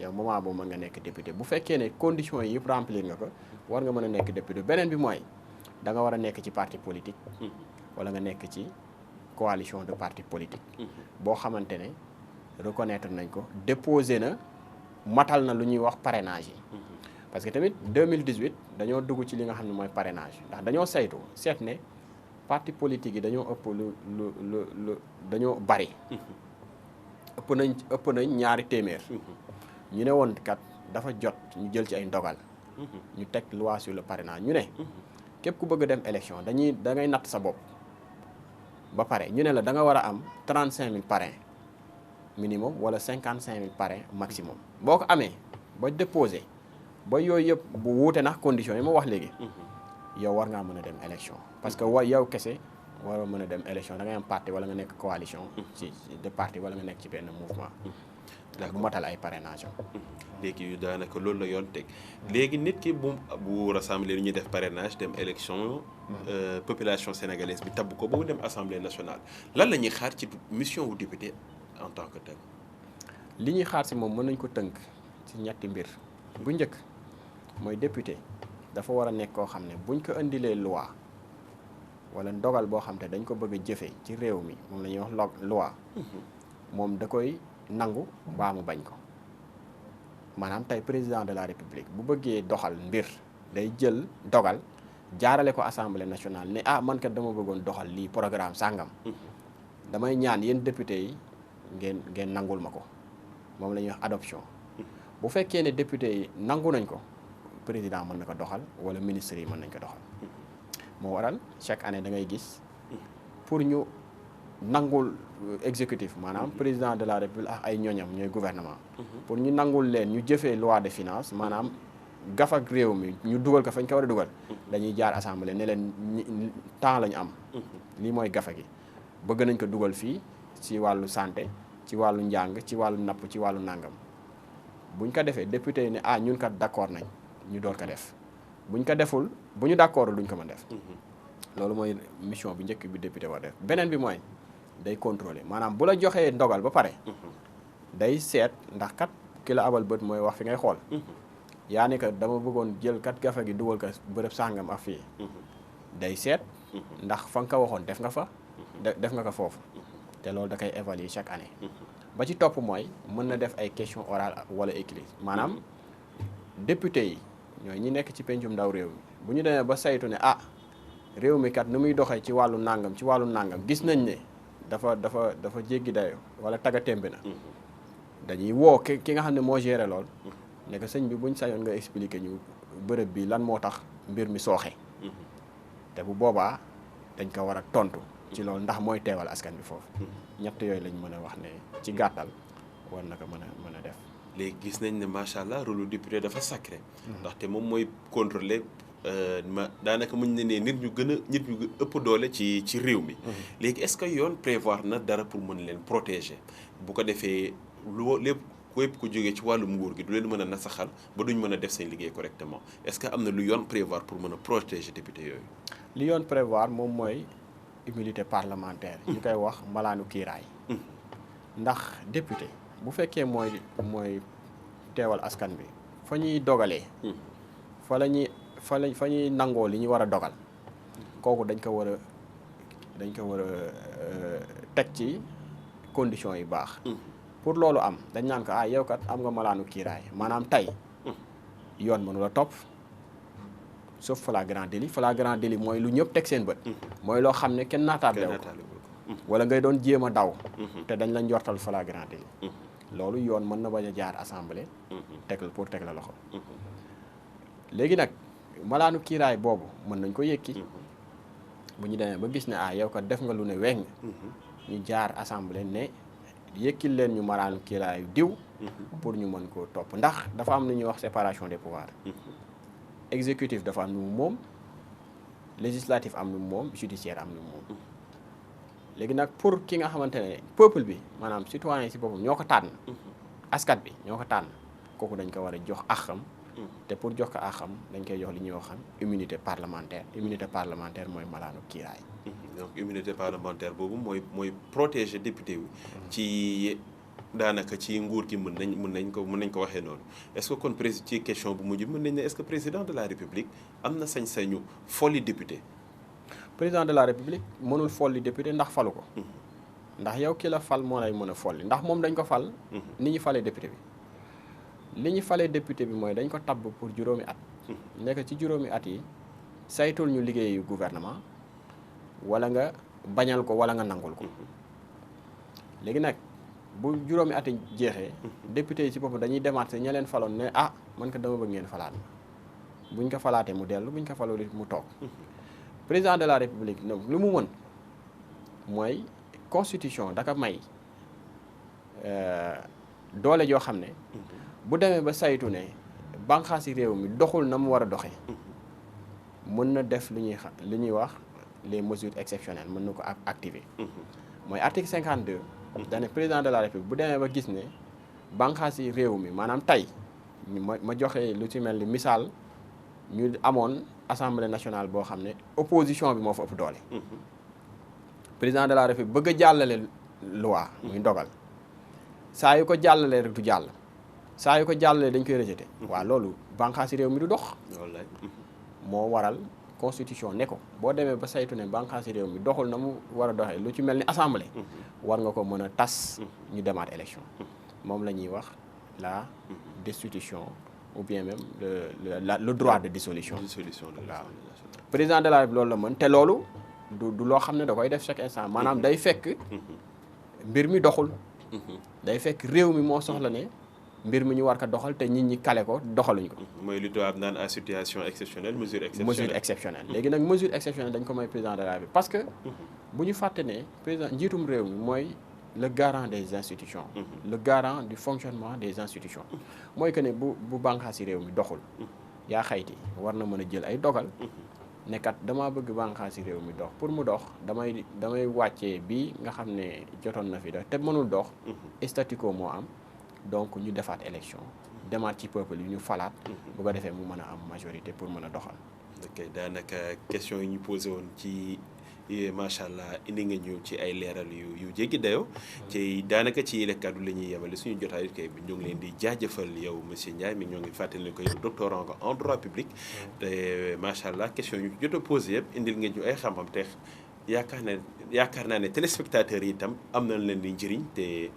yow moment boobu mën nga nekk député bu fekkee ne conditions yi yëpp remplir nga ko war nga mën a nekk député beneen bi mooy da nga war a nekk ci parti politique wala nga nekk ci coalition de parti politique boo xamante ne reconnaître nañ ko déposé na matal na lu ñuy wax parrainage yi parce que tamit 2018 dañoo dugg ci li nga xam ne mooy parrainage ndax dañoo saytu seet ne parti politique yi dañoo ëpp lu dañoo bari ëpp nañ ñaari téeméer ñu ne woon kat dafa jot ñu jël ci ay ndogal ñu teg loi sur le parrainage ñu ne képp ku bëgg a dem élection da ngay natt sa bopp ba pare ñu ne la da nga war a am 35000 parrains minimum wala 55000 parrains maximum boo ko amee ba déposé ba yooyu yëpp bu wuute nax conditions yi ma wax léegi yow war ngaa mën a dem élection parce que yow kese war a mën a dem élection da ngay am parti wala nga nekk coalition ci de parti wala nga nekk ci benn mouvement bu matal ay parrainage léegi daanaka loolu la yoon teg léegi nit ki bu rassemblé lu ñuy def parrainage dem élection population sénégalaise bi tabb ko ba mu dem assemblée nationale lan la ñuy xaar ci mission wu député en tant que tel. li ñuy xaar si moom mën nañ ko tënk ci ñetti mbir bu njëkk mooy député dafa war a nekk koo xam ne buñ ko indilee loi wala ndogal boo xam te dañ ko bëgg a jëfee ci réew mi moom la ñuy wax loi moom da koy nangu mbaa mu bañ ko maanaam tey président de la république bu bëggee doxal mbir day jël dogal jaarale ko assemblée nationale ne man kat dama bëggoon doxal lii programme sàngam damay ñaan yéen député yi ngeen nangul ma ko moom la ñuy wax adoption bu fekkee ne député yi nangu nañ ko président mën na ko doxal wala ministre yi mën nañ ko doxal moo waral chaque année da ngay gis pour ñu nangul exécutif maanaam président de la république ak ay ñoñam ñooy gouvernement pour ñu nangul leen ñu jëfee loi de finance maanaam gafak réew mi ñu dugal ko fañ ko war a dugal dañuy jaar assemblée ne leen temps la ñu am lii mooy gafa gi bëgg nañ ko dugal fii ci wàllu santé ci wàllu njàng ci wàllu napp ci wàllu nàngam buñ ko defee député yi ne ñun kat d'accord nañ ñu door ko def buñ ko deful bu ñu d'accordul duñ ko mën def loolu mooy mission bi njëkk bi député war def beneen bi mooy day contrôler maanaam bu la joxee ndogal ba pare day seet ndax kat ki la abal bët mooy wax fi ngay xool yaa ne que dama bëggoon jël kat gafa gi dugal ko bërëb sàngam ak fii day seet ndax fa nga ko waxoon def nga fa def nga ko foofu te loolu da koy évaluer chaque année ba ci topp mooy mën na def ay questions orales wala écrites maanaam député yi ñooy ñi nekk ci pencum ndaw réew mi bu ñu demee ba saytu ne réew mi kat ni muy doxee ci wàllu nàngam gis nañ ne dafa jéggi dayo wala taga tembe na dañuy woo ki nga xam ne moo géré lool ne que sëñ bi buñ sañoon nga expliquer ñu bërëb bi lan moo tax mbir mi sooxe te bu boobaa dañ ko war a tontu ci loolu ndax mooy teewal askan bi foofu ñett yooyu lañ mën a wax ne ci gàttal war na ko mën a def léegi gis nañ ne macha allah rôle député dafa sacré ndaxte moom mooy contrôler daanaka muñ ne nit ñu ëpp doole ci réew mi léegi est-ce que yoon prévoir na dara pour mën leen protéger bu ko defee lépp ku jógee ci wàllum nguur gi du leen mën a nasaxal ba duñ mën a def seen liggéey correctement est-ce que am na lu yoon prévoir pour mën a protéger député yooyu li yoon prévoir moom mooy immunité parlementaire ñu koy wax malaanu kiiraay ndax député bu fekkee mooy teewal askan bi fa ñuy dogalee fa ñuy nangoo li ñu war a dogal kooku dañ ko war a teg ci conditions yu baax pour loolu am dañ naan ko yow kat am nga malaanu kiiraay maanaam tey yoon mënu la topp sauf flagrant délit mooy lu ñëpp teg seen bët mooy loo xam ne kenn naataable ko wala ngay doon jéem a daw te dañ la njortal flagrant délit loolu yoon mën na bañ a jaar assemblée teg la loxo léegi nag malaanu kiiraay boobu mën nañ ko yëkki bu ñu demee ba gis ne yow kat def nga lu ne weng ñu jaar assemblée ne yëkkil leen ñu malaanu kiiraayu diw pour ñu mën koo topp ndax dafa am lu ñuy wax séparation des pouvoirs exécutif dafa am lu mu moom législatif am lu mu moom judiciaire am lu mu moom léegi nag pour ki nga xamante ne peuple bi maanaam citoyen yi si boppam ñoo ko tànn askan bi ñoo ko tànn kooku dañ ko war a jox àqam te pour jox ko àqam dañ koy jox li ñuy wax immunité parlementaire mooy malaanu kiiraay donc immunité parlementaire boobu mooy protéger député wi ci daanaka ci nguur gi mën nañ ko waxee noonu est-ce que kon ci question bu mujj mën nañ ne est-ce que président de la république am na sañ-sañu folli député. président de la république mënul folli député ndax falu ko. ndax yow ki la fal moo lay mën a folli ndax moom dañ ko fal. ni ñu falee député bi. li ñu falee député bi mooy dañ ko tabb pour juróomi at. nekk ci juróomi at yi saytul ñu liggéeyu gouvernement wala nga bañal ko wala nga nangul ko. léegi nag bu juróomi at yi jeexee. député yi ci boppam dañuy demaat ña leen faloon ne ah man ko dama bëgg ngeen falaat buñ ko falaatee mu dellu buñ ko faloo mu toog. président de la république donc lu mu mën mooy constitution daka may doole joo xam ne. bu demee ba saytu ne bànqaasi réew mi doxul na mu war a doxee. mën na def li ñuy wax les mesures exceptionnelles mën na ko activer. mooy article 52. daane président de la république bu demee ba gis ne bànqaasi réew mi maanaam tey ma joxe lu ci mel ni misaal ñu amoon assemblée nationale boo xam ne opposition bi moo fa ëpp doole. président de la république bëgg a jàllale loi muy ndogal saa yu ko jàllalee rek du jàll saa yu ko jàllalee dañ koy rejeté. waaw loolu bànqaasi réew mi du dox. moo waral constitution ne ko boo demee ba saytu ne bànqaasi réew mi doxul na mu war a doxee lu ci mel ni assemblée. war nga ko mën a tas ñu demaat élection. moom la ñuy wax la destitution ou bien même le droit de dissolution. waaw président de la République loolu la mën te loolu du loo xam ne da koy def chaque instant maanaam day fekk mbir mi doxul. day fekk réew mi moo soxla ne mbir mi ñu war ko doxal te nit ñi kale ko doxaluñ ko. mooy lu tubaab naan à situation exceptionnelle mesure exceptionnelle. léegi nag mesure exceptionnelle dañ ko may président de la République parce que bu ñu fàtte ne président njiitum réew mi mooy le garant des institutions. le garant du fonctionnement des institutions. mooy que ne bu bànqaasi réew mi doxul. yaa xayti war na mën a jël ay dogal. nekkat damaa bëgg bànqaasi réew mi dox pour mu dox damay wàccee bii nga xam ne jotoon na fi dox te mënul dox. statu quo moo am. donc ñu defaat élection demaat ci peuple yi ñu falaat. bu ko defee mu mën a am majorité pour mën a doxal. ok daanaka question yi ñu posé woon ci macha allah indi nga ñëw ci ay leeral yu jéggi dayoo. ci daanaka ci yile kàddu la ñuy yemale suñu jotaay kay bi ñu ngi leen di jaajëfal yow monsieur Ndiaye mi ñoo ngi fàttali ko yow doctorant nga en droit public. te macha allah question yu jot a posé yëpp indil nga ñu ay xam-xam te yaakaar naa ne téléspectateurs yi itam am nañ leen di njëriñ te.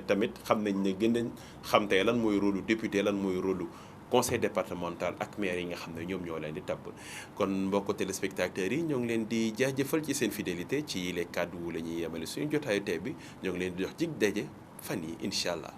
tamit xam nañ ne gën nañ xam tey lan mooy rôle député lan mooy rôle conseil départemental ak maire yi nga xam ne ñoom ñoo leen di tabb kon mbokku téléspectateurs yi ñoo ngi leen di jaajëfal ci seen fidélité ci les kàddu la ñuy yemale suñu jotaayu tey bi ñoo ngi leen di jox jig daje fan yi incha allah.